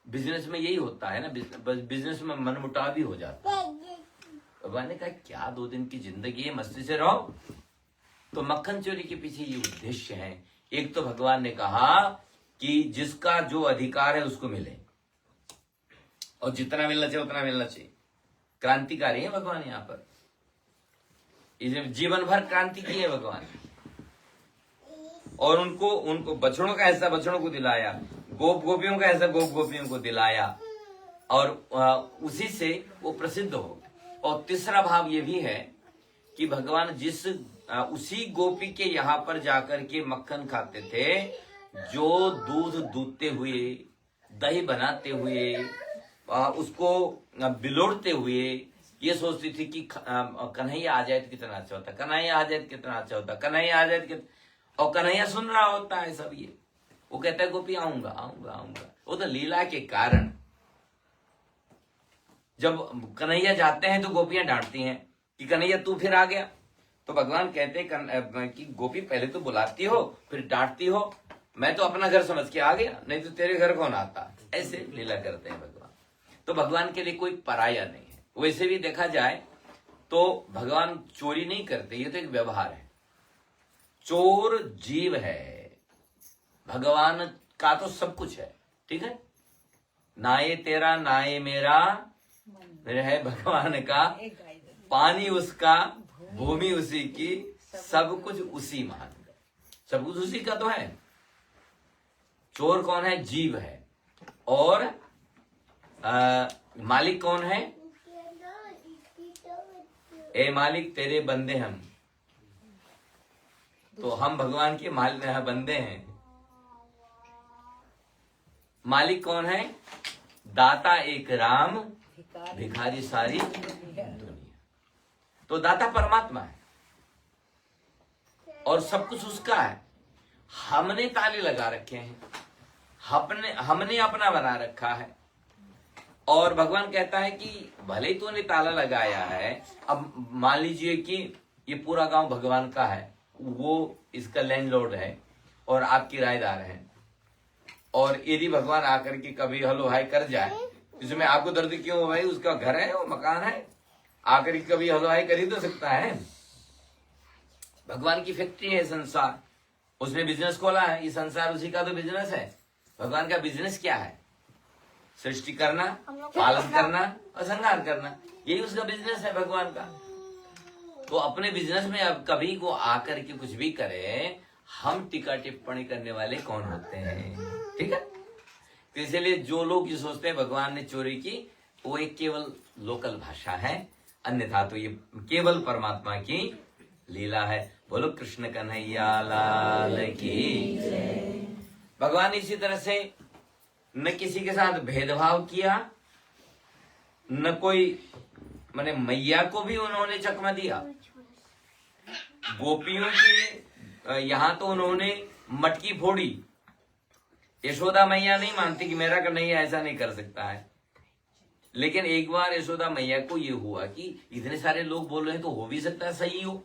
बिजनेस में यही होता है ना, बिजनेस में मनमुटाव भी हो जाता है। भगवान ने कहा क्या 2 दिन की जिंदगी है, मस्ती से रहो। तो मक्खन चोरी के पीछे ये उद्देश्य है। एक तो भगवान ने कहा कि जिसका जो अधिकार है उसको मिले, और जितना मिलना चाहिए उतना मिलना चाहिए। क्रांतिकारी है भगवान यहाँ पर, जीवन भर क्रांति की है भगवान। और उनको बछड़ों का हिस्सा बछड़ों को दिलाया, गोपियों का हिस्सा गोपियों को दिलाया, और उसी से वो प्रसिद्ध हो। और तीसरा भाव ये भी है कि भगवान उसी गोपी के यहाँ पर जाकर के मक्खन खाते थे जो दूध दूधते हुए, दही बनाते हुए, उसको बिलोड़ते हुए ये सोचती थी कि कन्हैया आ जाए तो कितना अच्छा होता, कन्हैया आ जाए तो कितना अच्छा होता, कन्हैया आ जाए तो। और कन्हैया सुन रहा होता है सब ये, वो कहता है गोपी आऊंगा आऊंगा आऊंगा। वो तो लीला के कारण, जब कन्हैया जाते हैं तो गोपियां डांटती हैं कि कन्हैया तू फिर आ गया। तो भगवान कहते हैं कि गोपी पहले तो बुलाती हो फिर डांटती हो, मैं तो अपना घर समझ के आ गया, नहीं तो तेरे घर कौन आता। ऐसे लीला करते हैं भगवान। तो भगवान के लिए कोई पराया नहीं है। वैसे भी देखा जाए तो भगवान चोरी नहीं करते, ये तो एक व्यवहार है। चोर जीव है, भगवान का तो सब कुछ है। ठीक है, ना ये तेरा ना ये मेरा है भगवान का, पानी उसका, भूमि उसी की, सब कुछ उसी मान। सब कुछ उसी का तो है। चोर कौन है? जीव है। और मालिक कौन है? ए मालिक तेरे बंदे हम, तो हम भगवान के बंदे हैं। मालिक कौन है? दाता एक राम, भिखारी सारी दुनिया। तो दाता परमात्मा है और सब कुछ उसका है। हमने ताले लगा रखे हैं, हमने अपना बना रखा है। और भगवान कहता है कि भले ही तूने ताला लगाया है, अब मान लीजिए कि ये पूरा गांव भगवान का है, वो इसका लैंडलॉर्ड है और आप किराएदार हैं, और यदि भगवान आकर के कभी हलो हाई कर जाए, इसमें आपको दर्द क्यों हो भाई? उसका घर है, वो मकान है, आकर के कभी हलो हाई कर ही तो सकता है। भगवान की फैक्ट्री है संसार, उसने बिजनेस खोला है, ये संसार उसी का तो बिजनेस है। भगवान का बिजनेस क्या है? सृष्टि करना, पालन करना और संहार करना, यही उसका बिजनेस है भगवान का। तो अपने बिजनेस में अब कभी को आकर के कुछ भी करे, हम टीका टिप्पणी करने वाले कौन होते हैं? ठीक है। तो इसलिए जो लोग ये सोचते हैं भगवान ने चोरी की, वो एक केवल लोकल भाषा है, अन्यथा तो ये केवल परमात्मा की लीला है। बोलो कृष्ण कन्हैया लाल की जय। भगवान इसी तरह से न किसी के साथ भेदभाव किया, न कोई, माने मैया को भी उन्होंने चकमा दिया। गोपियों के यहां तो उन्होंने मटकी फोड़ी। यशोदा मैया नहीं मानती कि मेरा कन्हैया ऐसा नहीं कर सकता है, लेकिन एक बार यशोदा मैया को ये हुआ कि इतने सारे लोग बोल रहे हैं तो हो भी सकता है सही हो।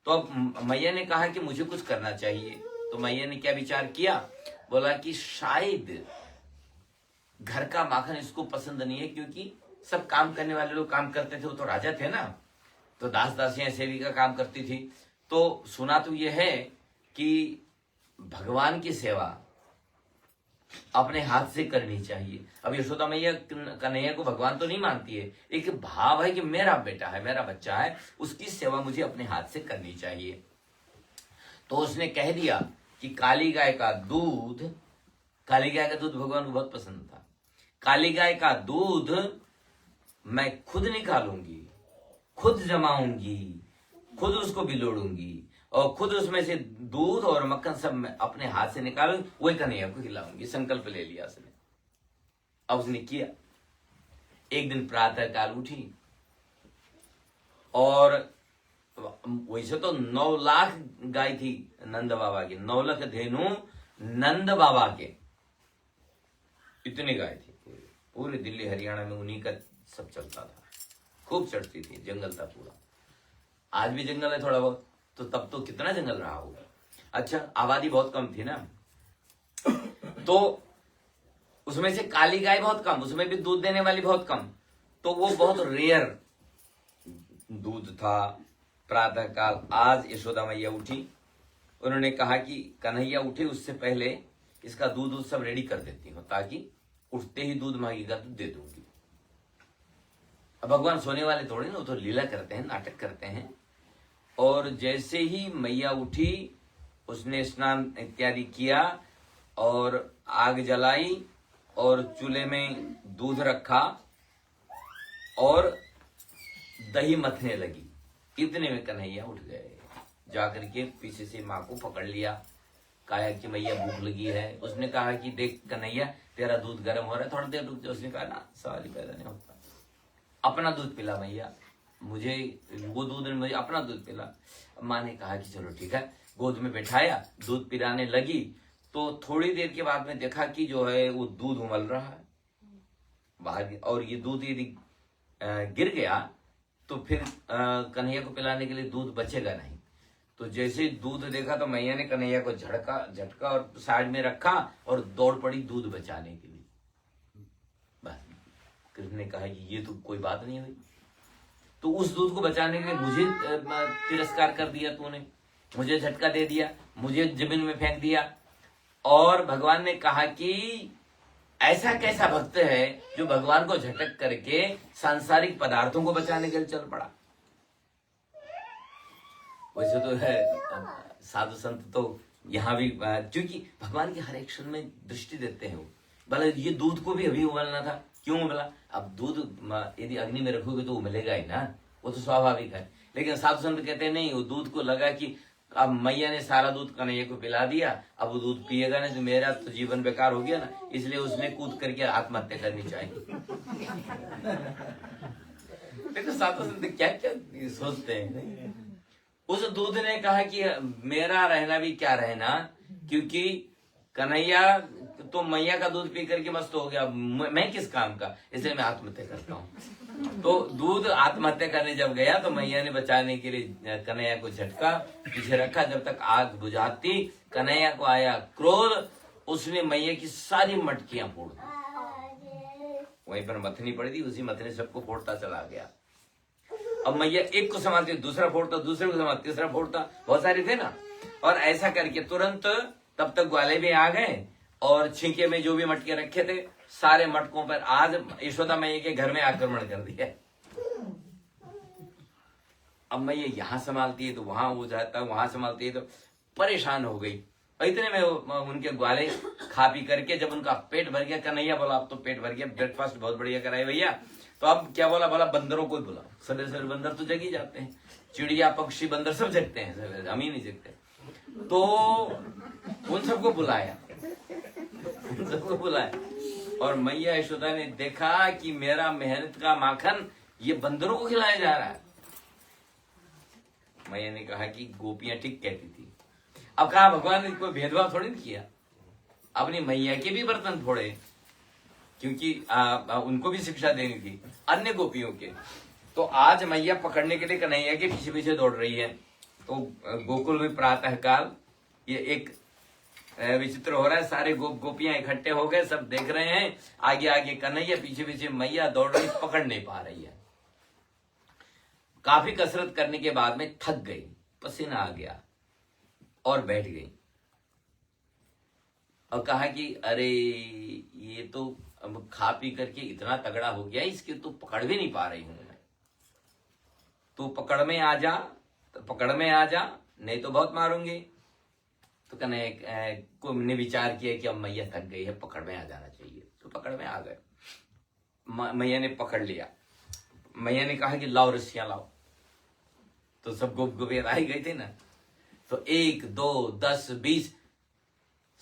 तो अब मैया ने कहा कि मुझे कुछ करना चाहिए। तो मैया ने क्या विचार किया? बोला कि शायद घर का माखन इसको पसंद नहीं है, क्योंकि सब काम करने वाले लोग काम करते थे, वो तो राजा थे ना, तो दास दासियां सेविका काम करती थी। तो सुना तो ये है कि भगवान की सेवा अपने हाथ से करनी चाहिए। अब यशोदा मैया कन्हैया को भगवान तो नहीं मानती है, एक भाव है कि मेरा बेटा है, मेरा बच्चा है, उसकी सेवा मुझे अपने हाथ से करनी चाहिए। तो उसने कह दिया कि काली गाय का दूध भगवान को बहुत पसंद था। काली गाय का दूध मैं खुद निकालूंगी, खुद जमाऊंगी, खुद उसको बिलोड़ूंगी और खुद उसमें से दूध और मक्खन सब मैं अपने हाथ से निकालूंगी, वही कन्हैया को खिलाऊंगी। संकल्प ले लिया उसने। अब उसने किया। एक दिन प्रातः काल उठी और वैसे तो 9 लाख गाय थी नंद बाबा की, 9 लाख धेनु नंद बाबा के, इतनी गाय थी। पूरे दिल्ली हरियाणा में उन्हीं का सब चलता था, खूब चढ़ती थी, जंगल था पूरा। आज भी जंगल है थोड़ा बहुत, तो तब तो कितना जंगल रहा होगा। अच्छा, आबादी बहुत कम थी ना, तो उसमें से काली गाय बहुत कम, उसमें भी दूध देने वाली बहुत कम, तो वो बहुत रेयर दूध था। प्रातः काल आज यशोदा मैया उठी, उन्होंने कहा कि कन्हैया उठे उससे पहले इसका दूध सब रेडी कर देती हूँ, ताकि उठते ही दूध मांगेगा तो दे दूंगी। अब भगवान सोने वाले थोड़े ना, वो तो लीला करते हैं, नाटक करते हैं। और जैसे ही मैया उठी, उसने स्नान इत्यादि किया और आग जलाई और चूल्हे में दूध रखा और दही मथने लगी। इतने में कन्हैया उठ गए। जाकर के पीछे से माँ को पकड़ लिया, कहा कि मैया भूख लगी है। उसने कहा कि देख कन्हैया, तेरा दूध गर्म हो रहा है, थोड़ा देर रुक जाओ। उसने कहा ना, सवाल ही पैदा नहीं होता, अपना दूध पिला मैया, मुझे वो दूध ने मुझे अपना दूध पिला। माँ ने कहा कि चलो ठीक है, गोद में बैठाया, दूध पिलाने लगी। तो थोड़ी देर के बाद में देखा कि जो है वो दूध उमल रहा है बाहर, और ये दूध यदि गिर गया तो फिर कन्हैया को पिलाने के लिए दूध बचेगा नहीं। तो जैसे दूध देखा तो मैया ने कन्हैया को झटका और साइड में रखा और दौड़ पड़ी दूध बचाने के लिए। बस कृष्ण ने कहा कि ये तो कोई बात नहीं हुई, तो उस दूध को बचाने के लिए मुझे तिरस्कार कर दिया तूने, मुझे झटका दे दिया, मुझे जमीन में फेंक दिया। और भगवान ने कहा कि ऐसा कैसा भक्त है जो भगवान को झटक करके सांसारिक पदार्थों को बचाने के लिए चल पड़ा। वैसे तो है साधु संत तो यहाँ भी क्योंकि भगवान के हर एक्शन में दृष्टि देते हैं वो। बोला ये दूध को भी अभी उबालना था, क्यों उबला? अब दूध यदि अग्नि में रखोगे तो उबलेगा ही ना, वो तो स्वाभाविक है। लेकिन साधु संत कहते हैं नहीं, वो दूध को लगा कि अब मैया ने सारा दूध कन्हैया को पिला दिया, अब वो दूध पिएगा नहीं तो मेरा तो जीवन बेकार हो गया ना, इसलिए उसने कूद करके आत्महत्या करनी चाहिए। देखो साधु संत क्या क्या सोचते हैं। उस दूध ने कहा कि मेरा रहना भी क्या रहना, क्योंकि कन्हैया तो मैया का दूध पी करके मस्त हो गया, मैं किस काम का, इसलिए मैं आत्महत्या करता हूँ। तो दूध आत्महत्या करने जब गया तो मैया ने बचाने के लिए कन्हैया को झटका पीछे रखा। जब तक आग बुझाती कन्हैया को आया क्रोध, उसने मैया की सारी मटकियां फोड़ दी, वहीं पर मथनी पड़ी थी, उसी मथनी सबको फोड़ता चला गया। अब मैया एक को संभालती, दूसरा फोड़ता, दूसरे को संभालती, तीसरा फोड़ता, बहुत सारे थे ना। और ऐसा करके तुरंत तब तक ग्वाले भी आ गए और छींके में जो भी मटके रखे थे सारे मटकों पर आज यशोदा मैया के घर में आक्रमण कर दिया। अब मैया यहाँ संभालती है तो वहां हो जाता, वहां संभालती है तो परेशान हो गई। इतने में उनके ग्वाले खा पी करके जब उनका पेट भर गया, कन्हैया बोला अब तो पेट भर गया, ब्रेकफास्ट बहुत बढ़िया कराए भैया, तो अब क्या बोला, बंदरों को ही बुलाओ। सवेरे सवेरे बंदर तो जग ही जाते हैं, चिड़िया पक्षी बंदर सब जगते हैं सवेरे, हम ही नहीं जगते। तो उन सबको बुलाया, और मैया यशोदा ने देखा कि मेरा मेहनत का माखन ये बंदरों को खिलाया जा रहा है। मैया ने कहा कि गोपियां ठीक कहती थी। अब कहा भगवान ने कोई भेदभाव थोड़ी नहीं किया, अपनी मैया के भी बर्तन फोड़े, क्योंकि उनको भी शिक्षा देनी थी अन्य गोपियों के। तो आज मैया पकड़ने के लिए कन्हैया के पीछे पीछे दौड़ रही है। तो गोकुल में प्रातः काल ये एक विचित्र हो रहा है, सारे गोपियां इकट्ठे हो गए, सब देख रहे हैं, आगे आगे कन्हैया, पीछे पीछे मैया दौड़ रही, पकड़ नहीं पा रही है। काफी कसरत करने के बाद में थक गई, पसीना आ गया और बैठ गई और कहा कि अरे ये तो अब खा पी करके इतना तगड़ा हो गया, इसकी तो पकड़ भी नहीं पा रही हूं मैं, तू पकड़ में आ जा, तो पकड़ में आ जा, नहीं तो बहुत मारूंगी। तो कन्हैया को ने विचार किया कि अब मैया थक गई है, पकड़ में आ जाना चाहिए, तो पकड़ में आ गए। मैया ने पकड़ लिया। मैया ने कहा कि लाओ रस्सियां लाओ, तो सब गोपियां आई गई थी ना, तो 1 2 10 20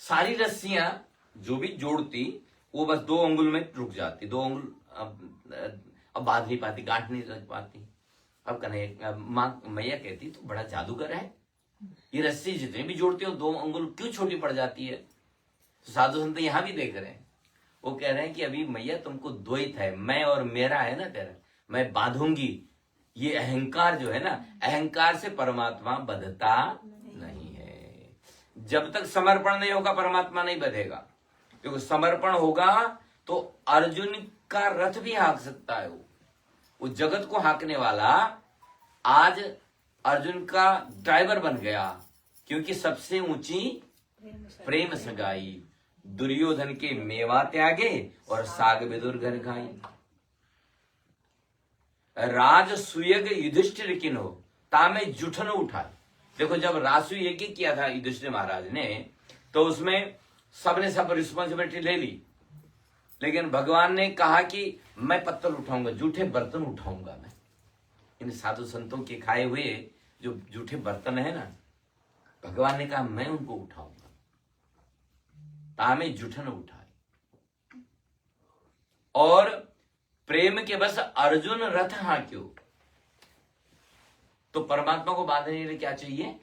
सारी रस्सियां जो भी जोड़ती वो बस 2 अंगुल में रुक जाती, 2 अंगुल अब बांध नहीं पाती, गांठ नहीं लग पाती। अब कन्हैया मैया कहती तो बड़ा जादूगर है, ये रस्सी जितनी भी जोड़ती हो 2 अंगुल क्यों छोटी पड़ जाती है। तो साधु संत यहां भी देख रहे हैं, वो कह रहे हैं कि अभी मैया तुमको द्वैत है, मैं और मेरा है ना तेरा, मैं बांधूंगी। ये अहंकार जो है ना, अहंकार से परमात्मा बंधता नहीं है। जब तक समर्पण नहीं होगा परमात्मा नहीं बंधेगा, क्योंकि समर्पण होगा तो अर्जुन का रथ भी हाँक सकता है। वो जगत को हाँकने वाला आज अर्जुन का ड्राइवर बन गया, क्योंकि सबसे ऊंची प्रेम सगाई, दुर्योधन के मेवा त्यागे और साग विदुर घर खाई। राज सुयग युधिष्ठिर किन्हो तामे जुठन उठाए। देखो जब रासु यज्ञ किया था युधिष्ठिर महाराज ने, तो उसमें सबने सब रिस्पॉन्सिबिलिटी ले ली, लेकिन भगवान ने कहा कि मैं पत्तल उठाऊंगा, जूठे बर्तन उठाऊंगा मैं। इन साधु संतों के खाए हुए जो जूठे बर्तन है ना, भगवान ने कहा मैं उनको उठाऊंगा। तामे जूठन उठाए और प्रेम के बस अर्जुन रथ हांक्यो। तो परमात्मा को बांधने के लिए क्या चाहिए?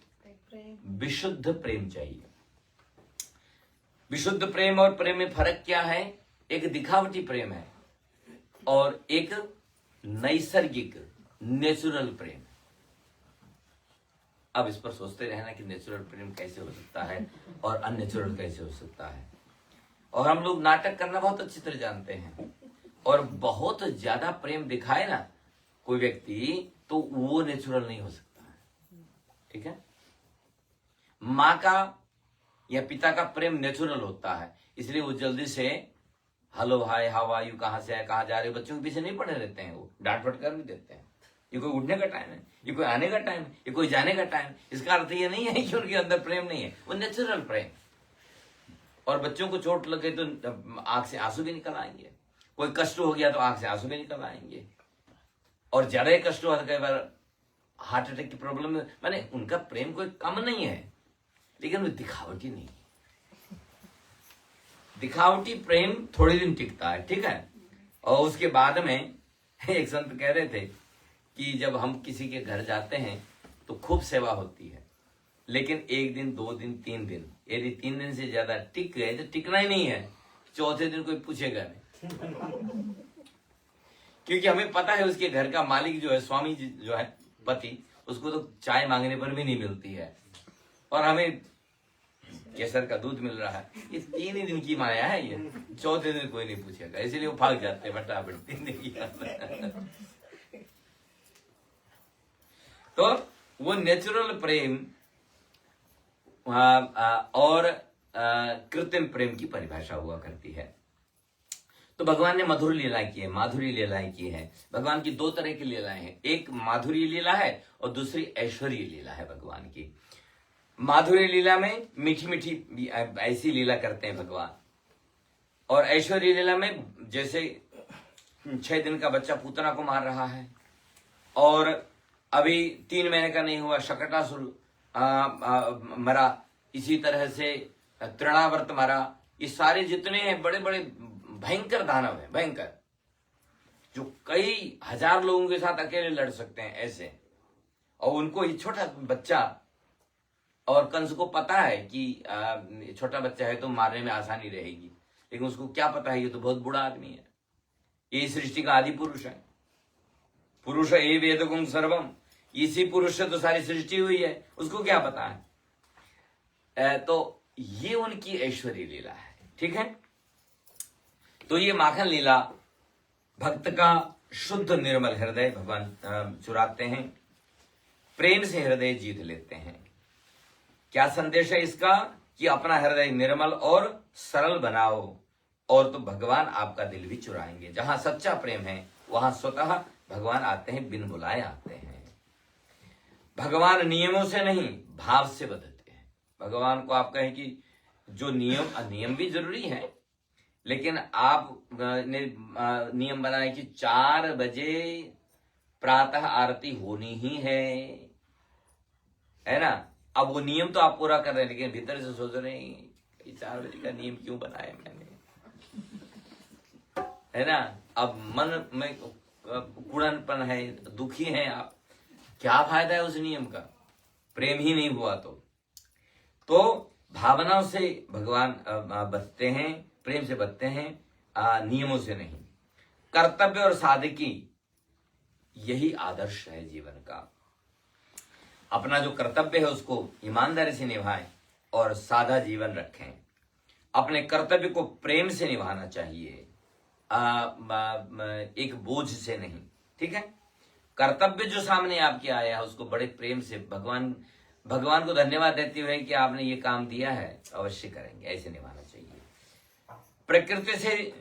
विशुद्ध प्रेम चाहिए। विशुद्ध प्रेम और प्रेम में फर्क क्या है? एक दिखावटी प्रेम है और एक नैसर्गिक नेचुरल प्रेम। अब इस पर सोचते रहना कि नेचुरल प्रेम कैसे हो सकता है और अननेचुरल कैसे हो सकता है। और हम लोग नाटक करना बहुत अच्छी तरह जानते हैं, और बहुत ज्यादा प्रेम दिखाए ना कोई व्यक्ति, तो वो नेचुरल नहीं हो सकता है। ठीक है, माँ का या पिता का प्रेम नेचुरल होता है, इसलिए वो जल्दी से hello hi how are you, कहां से आए, कहां जा रहे हो, बच्चों के पीछे नहीं पड़े रहते हैं, वो डांट फटकार भी देते हैं। ये कोई उठने का टाइम है, ये कोई आने का टाइम है, ये कोई जाने का टाइम। इसका अर्थ ये नहीं है कि उनके अंदर प्रेम नहीं है, वो नेचुरल प्रेम। और बच्चों को चोट लगे तो आंख से आंसू भी निकल आएंगे, कोई कष्ट हो गया तो आंख से आंसू भी निकल आएंगे, और ज्यादा ही कष्ट हुआ तो कई बार हार्ट अटैक की प्रॉब्लम। माने उनका प्रेम कोई कम नहीं है, लेकिन वो दिखावटी नहीं। दिखावटी प्रेम थोड़े दिन टिकता है, ठीक है, और उसके बाद में एक संत कह रहे थे कि जब हम किसी के घर जाते हैं तो खूब सेवा होती है, लेकिन 1 दिन 2 दिन 3 दिन, यदि 3 दिन से ज्यादा टिक गए तो टिकना ही नहीं है, चौथे दिन कोई पूछेगा नहीं। क्योंकि हमें पता है उसके घर का मालिक जो है, स्वामी जो है, पति, उसको तो चाय मांगने पर भी नहीं मिलती है, और हमें केसर का दूध मिल रहा है। ये 3 ही दिन की माया है, ये चौथे दिन कोई नहीं पूछेगा, इसीलिए वो भाग जाते हैं फटाफट 3 दिन की। तो वो नेचुरल प्रेम और कृत्रिम प्रेम की परिभाषा हुआ करती है। तो भगवान ने मधुर लीलाएं की है, माधुरी लीलाएं की है। भगवान की 2 तरह की लीलाएं हैं, एक माधुरी लीला है और दूसरी ऐश्वर्य लीला है भगवान की। माधुरी लीला में मीठी मीठी ऐसी लीला करते हैं भगवान, और ऐश्वर्य लीला में जैसे 6 दिन का बच्चा पूतना को मार रहा है, और अभी 3 महीने का नहीं हुआ शकटासुर मरा, इसी तरह से तृणावर्त मरा। ये सारे जितने हैं बड़े बड़े भयंकर दानव है, भयंकर, जो कई हजार लोगों के साथ अकेले लड़ सकते हैं ऐसे, और उनको ये छोटा बच्चा, और कंस को पता है कि छोटा बच्चा है तो मारने में आसानी रहेगी, लेकिन उसको क्या पता है ये तो बहुत बुरा आदमी है, ये सृष्टि का आदि पुरुष है, पुरुष ये वेदगुण सर्वम, इसी पुरुष से तो सारी सृष्टि हुई है, उसको क्या पता है। तो ये उनकी ऐश्वर्य लीला है, ठीक है। तो ये माखन लीला भक्त का शुद्ध निर्मल हृदय भगवान चुराते हैं, प्रेम से हृदय जीत लेते हैं। क्या संदेश है इसका कि अपना हृदय निर्मल और सरल बनाओ, और तो भगवान आपका दिल भी चुराएंगे। जहां सच्चा प्रेम है वहां स्वतः भगवान आते हैं, बिन बुलाए आते हैं। भगवान नियमों से नहीं भाव से बदलते हैं। भगवान को आप कहें कि जो नियम भी जरूरी है, लेकिन आप ने नियम बनाए कि 4 बजे प्रातः आरती होनी ही है ना। अब वो नियम तो आप पूरा कर रहे हैं, लेकिन भीतर से सोच रहे हैं कि 4 बजे का नियम क्यों बनाया मैंने, है ना। अब मन में कुड़नपन है, दुखी हैं आप, क्या फायदा है उस नियम का, प्रेम ही नहीं हुआ तो भावनाओं से भगवान बचते हैं, प्रेम से बचते हैं, नियमों से नहीं। कर्तव्य और साधकी, यही आदर्श है जीवन का। अपना जो कर्तव्य है उसको ईमानदारी से निभाएं और सादा जीवन रखें। अपने कर्तव्य को प्रेम से निभाना चाहिए, एक बोझ से नहीं, ठीक है। कर्तव्य जो सामने आपके आया है उसको बड़े प्रेम से भगवान को धन्यवाद देते हुए कि आपने ये काम दिया है, अवश्य करेंगे, ऐसे निभाना चाहिए। प्रकृति से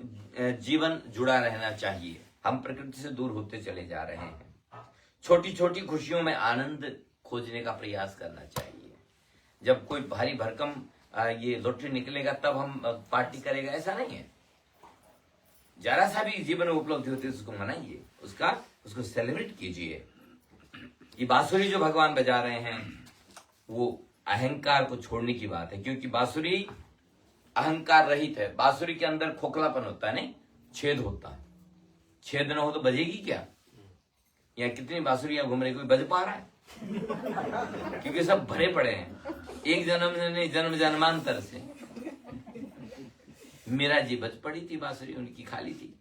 जीवन जुड़ा रहना चाहिए। हम प्रकृति से दूर होते चले जा रहे हैं। छोटी छोटी खुशियों में आनंद खोजने का प्रयास करना चाहिए। जब कोई भारी भरकम ये लॉटरी निकलेगा तब हम पार्टी करेगा, ऐसा नहीं है। जरा सा भी जीवन में उपलब्धि होती है उसको मनाइए, उसको सेलिब्रेट कीजिए। ये बांसुरी जो भगवान बजा रहे हैं वो अहंकार को छोड़ने की बात है, क्योंकि बांसुरी अहंकार रहित है। बांसुरी के अंदर खोखलापन होता है, नहीं छेद होता है। छेद न हो तो बजेगी क्या? यहाँ कितनी बांसुरियां घूम रही, कोई बज पा रहा है? क्योंकि सब भरे पड़े हैं, एक जन्म से नहीं जन्म जन्मांतर से। मीरा जी बच पड़ी थी, बांसुरी उनकी खाली थी,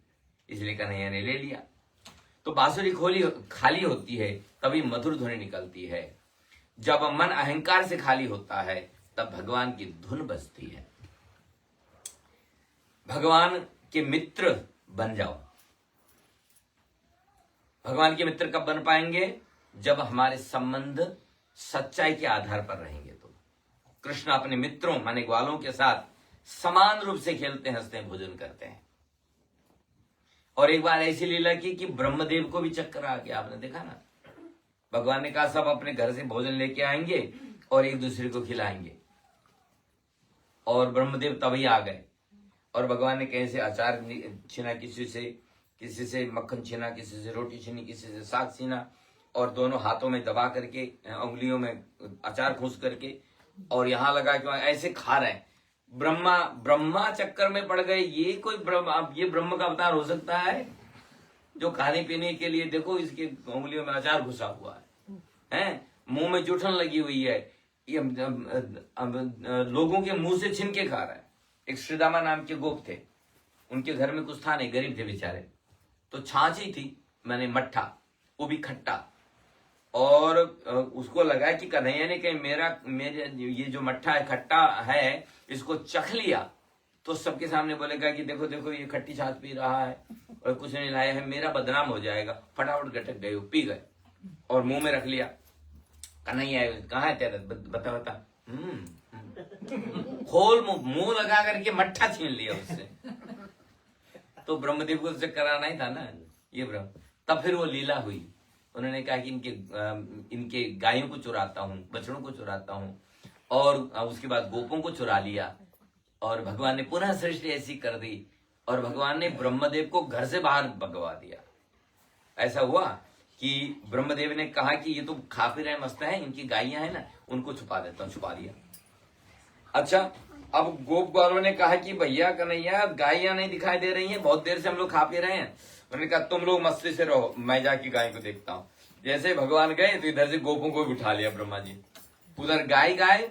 इसलिए कन्हैया ने ले लिया। तो बांसुरी खाली होती है तभी मधुर ध्वनि निकलती है। जब मन अहंकार से खाली होता है तब भगवान की धुन बजती है। भगवान के मित्र बन जाओ। भगवान के मित्र कब बन पाएंगे? जब हमारे संबंध सच्चाई के आधार पर रहेंगे। तो कृष्ण अपने मित्रों माने ग्वालों के साथ समान रूप से खेलते हंसते हैं, भोजन करते हैं। और एक बार ऐसी लीला की कि ब्रह्मदेव को भी चक्कर आ गया, आपने देखा ना। भगवान ने कहा सब अपने घर से भोजन लेके आएंगे और एक दूसरे को खिलाएंगे। और ब्रह्मदेव तभी आ गए और भगवान ने कहीं से अचार छीना, किसी से मक्खन छीना, किसी से रोटी छीनी, किसी से साग छीना, और दोनों हाथों में दबा करके उंगलियों में अचार घुस करके और यहाँ लगा के ऐसे खा रहे हैं। ब्रह्मा चक्कर में पड़ गए। ये कोई ये ब्रह्म का अवतार हो सकता है जो खाने पीने के लिए, देखो इसके उंगलियों में अचार घुसा हुआ है, मुंह में जूठन लगी हुई है, ये लोगों के मुंह से छीन के खा रहा है। एक श्रीदामा नाम के गोप थे, उनके घर में कुछ था नहीं, गरीब थे बेचारे, तो छाछ ही थी, मैंने मट्ठा, वो भी खट्टा, और उसको लगा कि कन्हैया ने कहीं मेरे ये जो मट्ठा है खट्टा है इसको चख लिया तो सबके सामने बोलेगा कि देखो देखो ये खट्टी छाछ पी रहा है और कुछ नहीं लाया है, मेरा बदनाम हो जाएगा। फटाफट गटक गए, पी गए और मुंह में रख लिया। कन्हैया कहाँ है तेरा, बता बता। खोल मुंह लगा करके मट्ठा छीन लिया उससे। तो ब्रह्मदेव को उससे कराना ही था ना ये ब्रह्म। तब फिर वो लीला हुई, उन्होंने कहा कि इनके गायों को चुराता हूँ, बछड़ों को चुराता हूँ, और उसके बाद गोपों को चुरा लिया, और भगवान ने पुनः सृष्टि ऐसी कर दी और भगवान ने ब्रह्मदेव को घर से बाहर भगवा दिया। ऐसा हुआ कि ब्रह्मदेव ने कहा कि ये तो खा पी रहे मस्त है, इनकी गायियां है ना, उनको छुपा देता हूँ, छुपा दिया। अच्छा, अब गोप वालों ने कहा कि भैया कन्हैया गायियां नहीं दिखाई दे रही हैं, बहुत देर से हम लोग खा पी रहे हैं। उन्होंने कहा तुम लोग मस्ती से रहो, मैं जाके गाय को देखता हूँ। जैसे भगवान गए तो इधर से गोपों को बिठा लिया ब्रह्मा जी, उधर गाय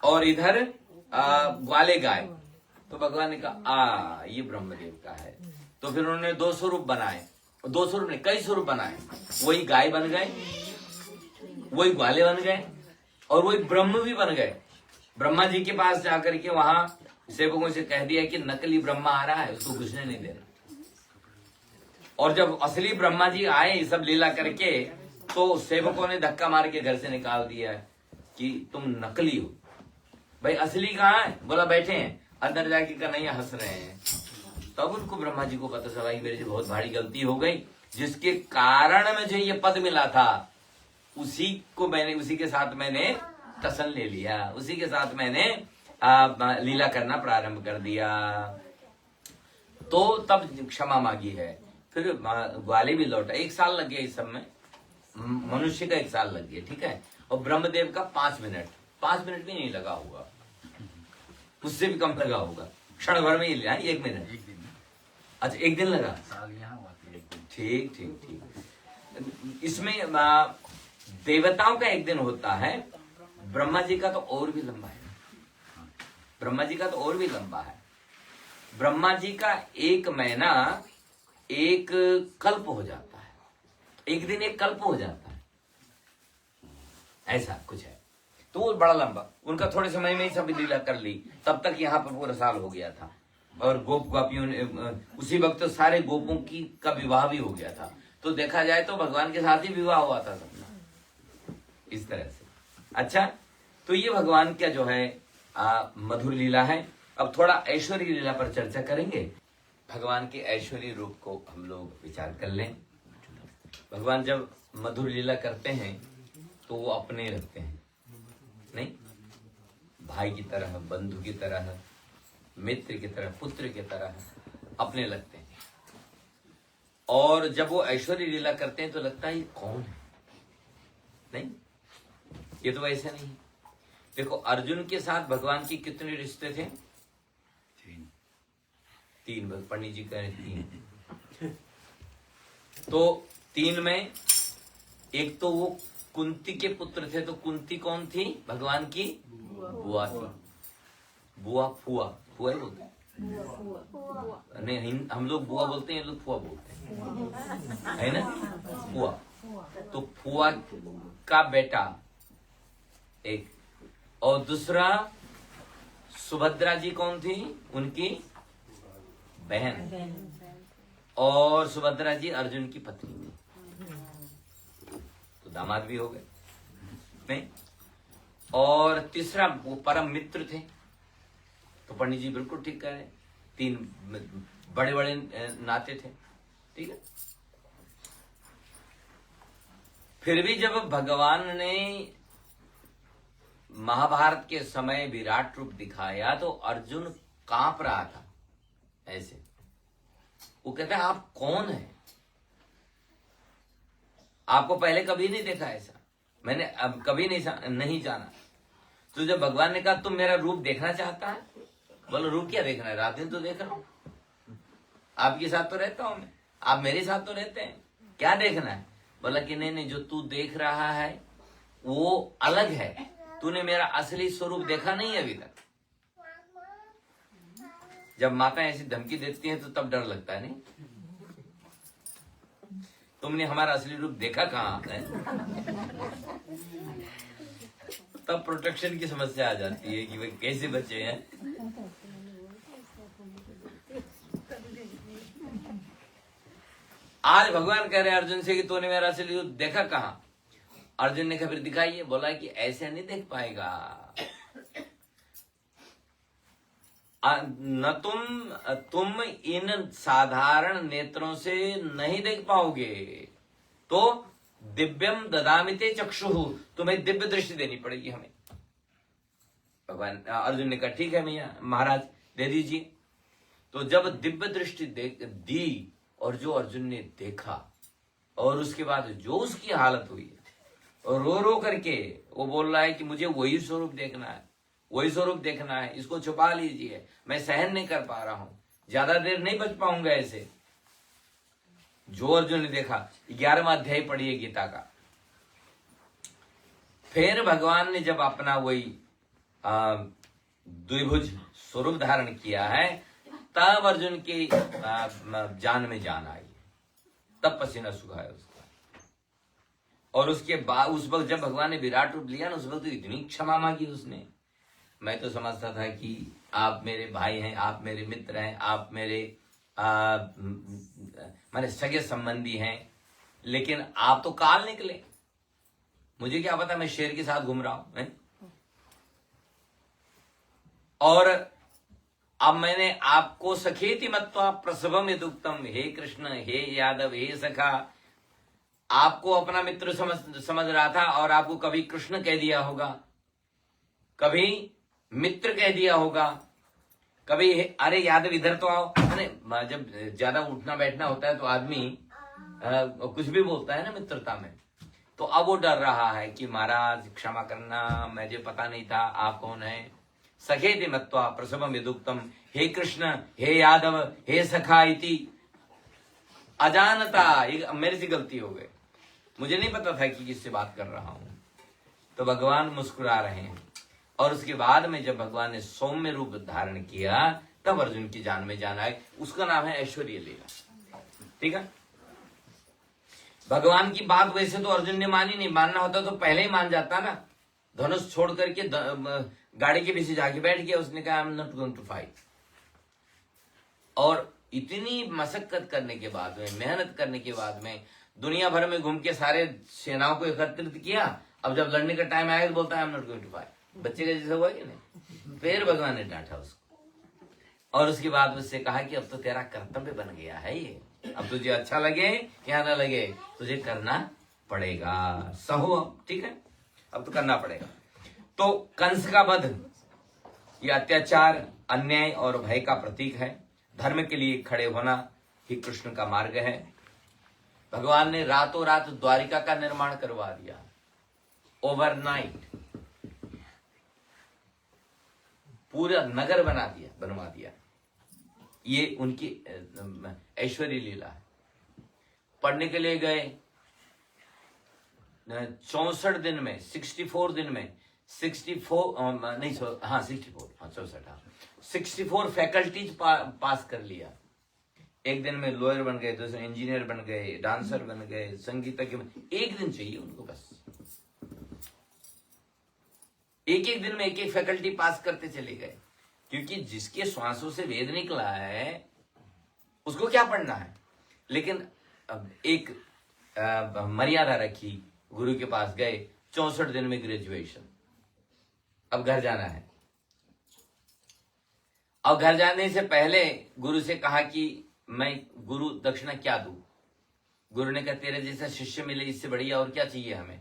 और इधर ग्वाले गाय। तो भगवान ने कहा ये ब्रह्मदेव का है। तो फिर उन्होंने 2 स्वरूप बनाए, 2 स्वरूप नहीं कई स्वरूप बनाए, वही गाय बन गए, वही ग्वाले बन गए और वही ब्रह्म भी बन गए। ब्रह्मा जी के पास जाकर के वहां सेवकों से कह दिया कि नकली ब्रह्मा आ रहा है, उसको घुसने नहीं दे रहा। और जब असली ब्रह्मा जी आए ये सब लीला करके तो सेवकों ने धक्का मार के घर से निकाल दिया कि तुम नकली हो। भाई असली कहाँ है, बोला बैठे हैं, अंदर जाके कन्हैया हंस रहे हैं। तब उनको ब्रह्मा जी को पता चला कि मेरे से बहुत भारी गलती हो गई, जिसके कारण मुझे ये पद मिला था उसी के साथ मैंने टसन ले लिया, उसी के साथ मैंने लीला करना प्रारंभ कर दिया। तो तब क्षमा मांगी है। फिर ग्वाले भी लौटा। 1 साल लग गया इस सब में, मनुष्य का 1 साल लग गया, ठीक है, और ब्रह्मदेव का 5 मिनट भी नहीं लगा होगा, उससे भी कम लगा होगा, क्षण भर में ही लिया 1 मिनट। अच्छा 1 दिन लगा, ठीक। इसमें देवताओं का 1 दिन होता है, ब्रह्मा जी का तो और भी लंबा है, ब्रह्मा जी का 1 महीना 1 कल्प हो जाता है, 1 दिन 1 कल्प हो जाता है, ऐसा कुछ है। तो वो बड़ा लंबा, उनका थोड़े समय में ही सब लीला कर ली, तब तक यहाँ पर पूरा साल हो गया था। और गोपियों ने उसी वक्त तो सारे गोपों का विवाह भी हो गया था। तो देखा जाए तो भगवान के साथ ही विवाह हुआ था सबका, इस तरह से। अच्छा, तो ये भगवान का जो है मधुर लीला है। अब थोड़ा ऐश्वर्य लीला पर चर्चा करेंगे। भगवान के ऐश्वर्य रूप को हम लोग विचार कर लें। भगवान जब मधुर लीला करते हैं तो वो अपने रखते हैं, नहीं, भाई की तरह, बंधु की तरह, मित्र की तरह, पुत्र की तरह अपने लगते हैं। और जब वो ऐश्वर्य लीला करते हैं तो लगता है ये कौन है, नहीं, ये तो वैसे नहीं। देखो अर्जुन के साथ भगवान की कितने रिश्ते थे? 3 पंडित जी कह रहे 3। तो 3 में एक तो वो कुंती के पुत्र थे। तो कुंती कौन थी? भगवान की बुआ थी। फुआ ही बोलते हैं, नहीं हम लोग बुआ बोलते हैं, लोग फुआ बोलते हैं, है ना, फुआ। तो फुआ का बेटा एक, और दूसरा सुभद्रा जी कौन थी? उनकी बहन। और सुभद्रा जी अर्जुन की पत्नी थी, तो दामाद भी हो गए, नहीं। और तीसरा वो परम मित्र थे। तो पंडित जी बिल्कुल ठीक कह रहे हैं, 3 बड़े बड़े नाते थे, ठीक है। फिर भी जब भगवान ने महाभारत के समय विराट रूप दिखाया तो अर्जुन कांप रहा था ऐसे। वो कहते हैं आप कौन है, आपको पहले कभी नहीं देखा ऐसा, मैंने अब कभी नहीं जाना। तो जब भगवान ने कहा तुम मेरा रूप देखना चाहता है, बोलो रूप क्या देखना है, रात दिन तो देख रहा हूं, आपके साथ तो रहता हूं मैं, आप मेरे साथ तो रहते हैं, क्या देखना है। बोला कि नहीं नहीं, जो तू देख रहा है वो अलग है, तूने मेरा असली स्वरूप देखा नहीं अभी तक। जब माता ऐसी धमकी देती हैं तो तब डर लगता है, नहीं तुमने हमारा असली रूप देखा कहां है, तब प्रोटेक्शन की समस्या आ जाती है कि वे कैसे बचे हैं। आज भगवान कह रहे हैं अर्जुन से कि तूने मेरा असली रूप देखा कहां। अर्जुन ने कहा फिर दिखाइए। बोला कि ऐसे नहीं देख पाएगा, न तुम इन साधारण नेत्रों से नहीं देख पाओगे, तो दिव्यम ददामिते चक्षुः, तुम्हें दिव्य दृष्टि देनी पड़ेगी हमें। भगवान अर्जुन ने कहा ठीक है भैया महाराज दे दीजिए। तो जब दिव्य दृष्टि दी और जो अर्जुन ने देखा और उसके बाद जो उसकी हालत हुई और रो रो करके वो बोल रहा है कि मुझे वही स्वरूप देखना है, वही स्वरूप देखना है, इसको छुपा लीजिए, मैं सहन नहीं कर पा रहा हूं, ज्यादा देर नहीं बच पाऊंगा ऐसे। जो अर्जुन ने देखा, 11वां अध्याय पढ़िए गीता का। फिर भगवान ने जब अपना वही द्विभुज स्वरूप धारण किया है, तब अर्जुन के जान में जान आई, तब पसीना सुखाया उसका। और उसके बाद उस वक्त जब भगवान ने विराट रूप लिया ना, उस वक्त तो इतनी क्षमा मांगी उसने। मैं तो समझता था कि आप मेरे भाई हैं, आप मेरे मित्र हैं, आप मेरे माने सगे संबंधी हैं, लेकिन आप तो काल निकले, मुझे क्या पता मैं शेर के साथ घूम रहा हूं। और अब मैंने आपको सखेति मत्वा प्रसभम यदुक्तम, हे कृष्ण हे यादव हे सखा, आपको अपना मित्र समझ रहा था और आपको कभी कृष्ण कह दिया होगा, कभी मित्र कह दिया होगा, कभी अरे यादव इधर तो आओ। अरे जब ज्यादा उठना बैठना होता है तो आदमी कुछ भी बोलता है ना मित्रता में। तो अब वो डर रहा है कि महाराज क्षमा करना, मुझे पता नहीं था आप कौन है। सखेति मत्वा प्रसभम यदुक्तम, हे कृष्ण हे यादव हे सखा इति अजानता, ये मेरे से गलती हो गई, मुझे नहीं पता था कि किससे बात कर रहा हूं। तो भगवान मुस्कुरा रहे हैं। और उसके बाद में जब भगवान ने सौम्य रूप धारण किया तब अर्जुन की जान में जान आई। उसका नाम है ऐश्वर्य लीला। ठीक है, भगवान की बात वैसे तो अर्जुन ने मानी नहीं, मानना होता तो पहले ही मान जाता ना। धनुष छोड़ करके गाड़ी के पीछे जाके बैठ गया, उसने कहा I am not going to fight. और इतनी मशक्कत करने के बाद में, मेहनत करने के बाद में, दुनिया भर में घूम के सारे सेनाओं को एकत्रित किया, अब जब लड़ने का टाइम आया तो बोलता है I am not going to fight. बच्चे का जैसा हुआ कि नहीं। फिर भगवान ने डांटा उसको और उसके बाद उससे कहा कि अब तो तेरा कर्तव्य बन गया है ये, अब तुझे अच्छा लगे या ना लगे तुझे करना पड़ेगा, सहो अब, ठीक है, अब तो करना पड़ेगा। तो कंस का वध ये अत्याचार, अन्याय और भय का प्रतीक है। धर्म के लिए खड़े होना ही कृष्ण का मार्ग है। भगवान ने रातों रात द्वारिका का निर्माण करवा दिया, ओवरनाइट पूरा नगर बनवा दिया। ये उनकी ऐश्वर्य लीला है। पढ़ने के लिए गए 64 दिन में 64 दिन में 64 फैकल्टीज पास कर लिया। एक दिन में लॉयर बन गए, दूसरे इंजीनियर बन गए, डांसर बन गए, संगीतज्ञ बन, एक दिन चाहिए उनको बस। एक एक दिन में एक एक फैकल्टी पास करते चले गए, क्योंकि जिसके श्वासों से वेद निकला है उसको क्या पढ़ना है। लेकिन अब एक मर्यादा रखी, गुरु के पास गए, 64 दिन में ग्रेजुएशन, अब घर जाना है। और घर जाने से पहले गुरु से कहा कि मैं गुरु दक्षिणा क्या दूं। गुरु ने कहा तेरे जैसा शिष्य मिले इससे बढ़िया और क्या चाहिए हमें,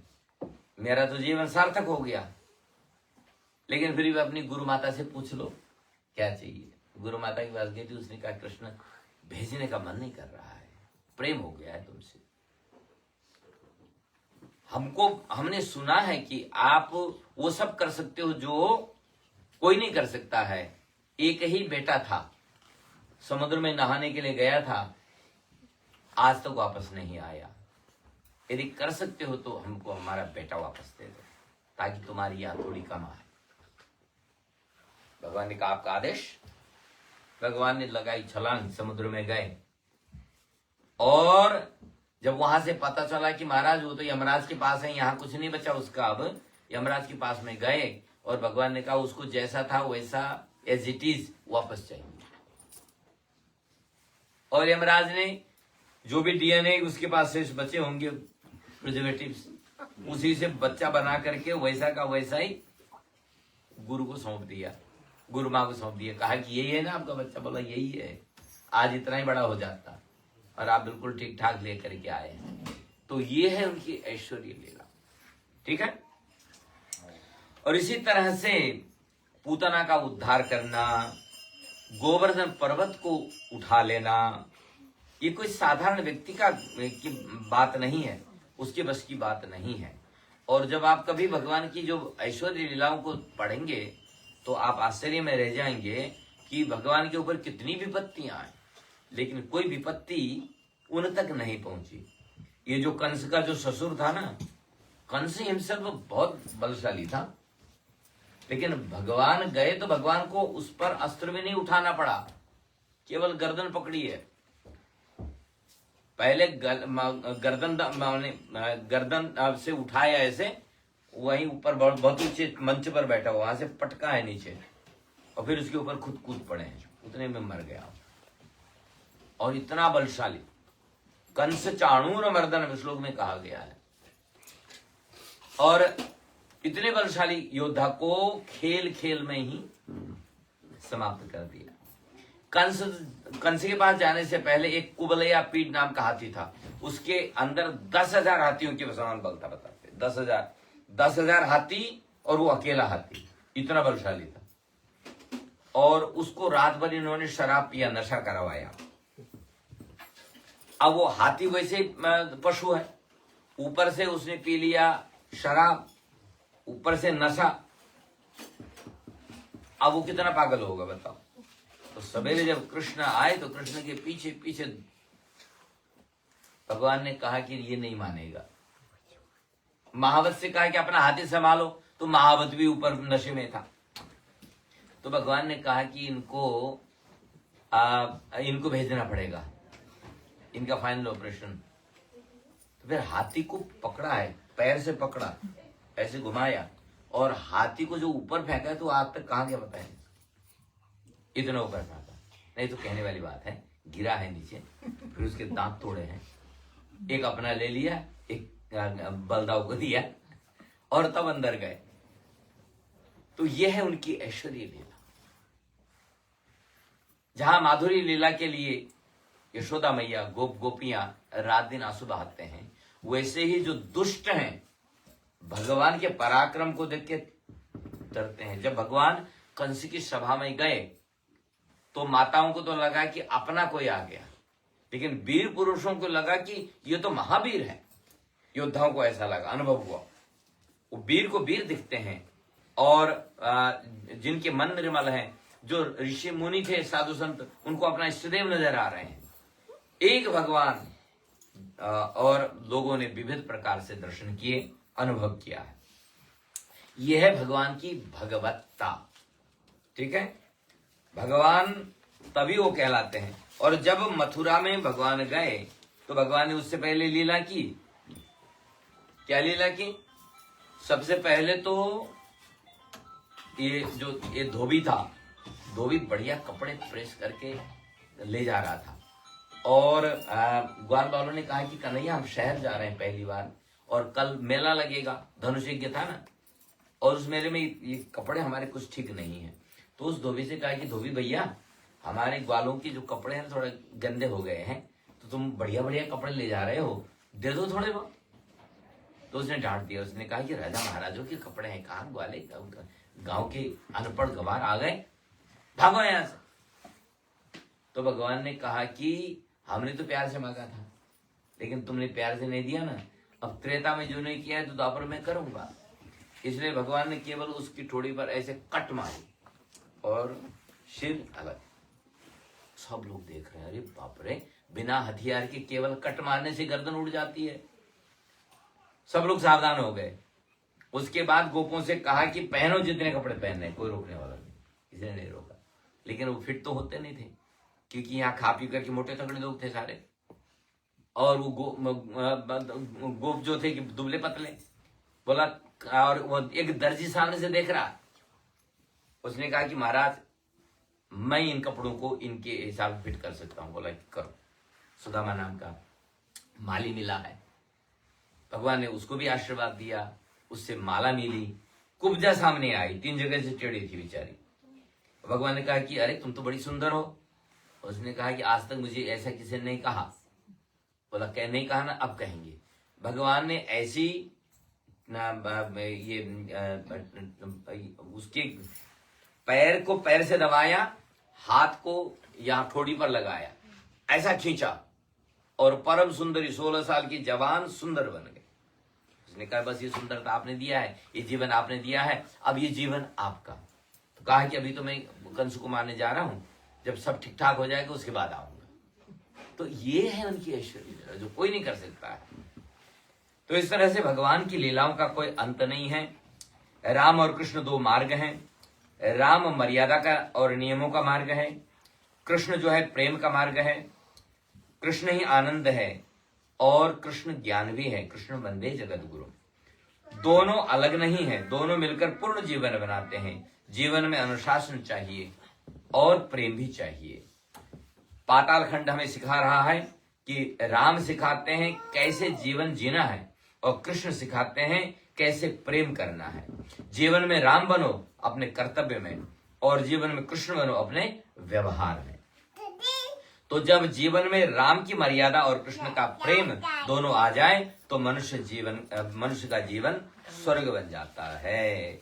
मेरा तो जीवन सार्थक हो गया। लेकिन फिर भी अपनी गुरु माता से पूछ लो क्या चाहिए। गुरु माता के पास गई थी, उसने कहा कृष्ण भेजने का मन नहीं कर रहा है, प्रेम हो गया है तुमसे। हमने सुना है कि आप वो सब कर सकते हो जो कोई नहीं कर सकता है। एक ही बेटा था, समुद्र में नहाने के लिए गया था, आज तक वापस नहीं आया। यदि कर सकते हो तो हमको हमारा बेटा वापस दे दो ताकि तुम्हारी याद थोड़ी कम आए। भगवान ने कहा आपका आदेश। भगवान ने लगाई छलांग, समुद्र में गए। और जब वहां से पता चला कि महाराज वो तो यमराज के पास है, यहाँ कुछ नहीं बचा उसका, अब यमराज के पास में गए और भगवान ने कहा उसको जैसा था वैसा एज इट इज वापस चाहिए। और यमराज ने जो भी डीएनए उसके पास से बचे होंगे प्रिजर्वेटिव्स, उसी से बच्चा बना करके वैसा का वैसा ही गुरु को सौंप दिया, गुरु माँ को सौंप दिया। कहा कि यही है ना आपका बच्चा? बोला यही है, आज इतना ही बड़ा हो जाता और आप बिल्कुल ठीक ठाक लेकर के आए हैं। तो ये है उनकी ऐश्वर्य लीला। ठीक है। और इसी तरह से पूतना का उद्धार करना, गोवर्धन पर्वत को उठा लेना, ये कोई साधारण व्यक्ति की बात नहीं है, उसके बस की बात नहीं है। और जब आप कभी भगवान की जो ऐश्वर्य लीलाओं को पढ़ेंगे तो आप आश्चर्य में रह जाएंगे कि भगवान के ऊपर कितनी विपत्तियां आए, लेकिन कोई विपत्ति उन तक नहीं पहुंची। ये जो कंस का जो ससुर था ना, कंस हिमसेल्फ बहुत बलशाली था, लेकिन भगवान गए तो भगवान को उस पर अस्त्र भी नहीं उठाना पड़ा, केवल गर्दन पकड़ी है। पहले गर्दन से उठाया ऐसे, वहीं ऊपर बहुत ऊंचे मंच पर बैठा हुआ, वहां से पटका है नीचे और फिर उसके ऊपर खुद कूद पड़े हैं, उतने में मर गया। और इतना बलशाली कंस चाणूर मर्दन श्लोक में कहा गया है। और इतने बलशाली योद्धा को खेल खेल में ही समाप्त कर दिया। कंस के पास जाने से पहले एक कुबलया पीठ नाम का हाथी था, उसके अंदर 10,000 हाथियों के समान बल था। बताते 10,000 हाथी और वो अकेला हाथी, इतना बलशाली था। और उसको रात भर इन्होंने शराब पिया, नशा करवाया। अब वो हाथी वैसे पशु है, ऊपर से उसने पी लिया शराब, ऊपर से नशा, अब वो कितना पागल होगा बताओ। तो सवेरे जब कृष्ण आए तो कृष्ण के पीछे पीछे भगवान ने कहा कि ये नहीं मानेगा। महावत से कहा कि अपना हाथी संभालो, तो महावत भी ऊपर नशे में था। तो भगवान ने कहा कि इनको भेजना पड़ेगा, इनका फाइनल ऑपरेशन। तो फिर हाथी को पकड़ा है, पैर से पकड़ा, ऐसे घुमाया और हाथी को जो ऊपर फेंका है तो आप तक कहां गया बताएं? इतना ऊपर फेंका, नहीं तो कहने वाली बात है गिरा है नीचे। फिर उसके दांत तोड़े हैं, एक अपना ले लिया, एक बलदाव को दिया और तब अंदर गए। तो यह है उनकी ऐश्वर्य लीला। जहां माधुरी लीला के लिए यशोदा मैया गोपियां रात दिन आंसू बहाते हैं, वैसे ही जो दुष्ट हैं भगवान के पराक्रम को देख के डरते हैं। जब भगवान कंस की सभा में गए तो माताओं को तो लगा कि अपना कोई आ गया, लेकिन वीर पुरुषों को लगा कि ये तो महावीर है। योद्धाओं को ऐसा लगा, अनुभव हुआ। वो वीर को वीर दिखते हैं और जिनके मन निर्मल हैं, जो ऋषि मुनि थे, साधु संत, उनको अपना इष्टदेव नजर आ रहे हैं। एक भगवान और लोगों ने विविध प्रकार से दर्शन किए, अनुभव किया है। यह है भगवान की भगवत्ता। ठीक है, भगवान तभी वो कहलाते हैं। और जब मथुरा में भगवान गए तो भगवान ने उससे पहले लीला की। क्या लीला की? सबसे पहले तो ये धोबी था, धोबी बढ़िया कपड़े प्रेस करके ले जा रहा था। और ग्वाल वालों ने कहा कि कन्हैया हम शहर जा रहे हैं पहली बार, और कल मेला लगेगा, धनुष यज्ञ था ना, और उस मेले में ये कपड़े हमारे कुछ ठीक नहीं है। तो उस धोबी से कहा कि धोबी भैया, हमारे ग्वालों की जो कपड़े हैं थोड़े गंदे हो गए हैं, तो तो तुम बढ़िया बढ़िया कपड़े ले जा रहे हो, दे दो थोड़े बहुत। तो उसने डांट दिया, उसने कहा कि राजा महाराजों के कपड़े हैं, कहाँ वाले गांव के अनपढ़ गवार आ गए, भागो यहां से। तो भगवान ने कहा कि हमने तो प्यार से मांगा था, लेकिन तुमने प्यार से नहीं दिया ना, अब त्रेता में जो नहीं किया है तो द्वापर में करूंगा। इसलिए भगवान ने केवल उसकी ठोड़ी पर ऐसे कट मारी और सिर अलग। सब लोग देख रहे हैं, अरे बाप रे, बिना हथियार के केवल कट मारने से गर्दन उड़ जाती है। सब लोग सावधान हो गए। उसके बाद गोपों से कहा कि पहनो जितने कपड़े पहनने, कोई रोकने वाला नहीं, किसी ने नहीं रोका। लेकिन वो फिट तो होते नहीं थे, क्योंकि यहाँ खा पी करके मोटे तगड़े लोग थे सारे, और वो गोप जो थे कि दुबले पतले। बोला, और वो एक दर्जी सामने से देख रहा, उसने कहा कि महाराज मैं इन कपड़ों को इनके हिसाब से फिट कर सकता हूं। बोला करो। सुदामा नाम का माली मिला है, भगवान ने उसको भी आशीर्वाद दिया, उससे माला मिली। कुब्जा सामने आई, 3 जगह से टेढ़ी थी बेचारी। भगवान ने कहा कि अरे तुम तो बड़ी सुंदर हो। उसने कहा कि आज तक मुझे ऐसा किसी ने नहीं कहा। बोला कह नहीं कहा ना, अब कहेंगे। भगवान ने ऐसी उसके पैर को पैर से दबाया, हाथ को यहाँ ठोड़ी पर लगाया, ऐसा खींचा, और परम सुंदरी 16 साल की जवान सुंदर बन गई। उसने कहा बस ये सुंदरता आपने दिया है, ये जीवन आपने दिया है, अब ये जीवन आपका। तो कहा कि अभी तो मैं कंस को मारने जा रहा हूं, जब सब ठीक ठाक हो जाएगा उसके बाद आऊंगा। तो ये है उनकी ऐश्वर्य जो कोई नहीं कर सकता है। तो इस तरह से भगवान की लीलाओं का कोई अंत नहीं है। राम और कृष्ण 2 मार्ग हैं। राम मर्यादा का और नियमों का मार्ग है, कृष्ण जो है प्रेम का मार्ग है। कृष्ण ही आनंद है और कृष्ण ज्ञान भी है। कृष्ण वंदे जगत गुरु। दोनों अलग नहीं है, दोनों मिलकर पूर्ण जीवन बनाते हैं। जीवन में अनुशासन चाहिए और प्रेम भी चाहिए। पाताल खंड हमें सिखा रहा है कि राम सिखाते हैं कैसे जीवन जीना है और कृष्ण सिखाते हैं कैसे प्रेम करना है। जीवन में राम बनो अपने कर्तव्य में, और जीवन में कृष्ण बनो अपने व्यवहार में। तो जब जीवन में राम की मर्यादा और कृष्ण का प्रेम दोनों आ जाए तो मनुष्य का जीवन स्वर्ग बन जाता है।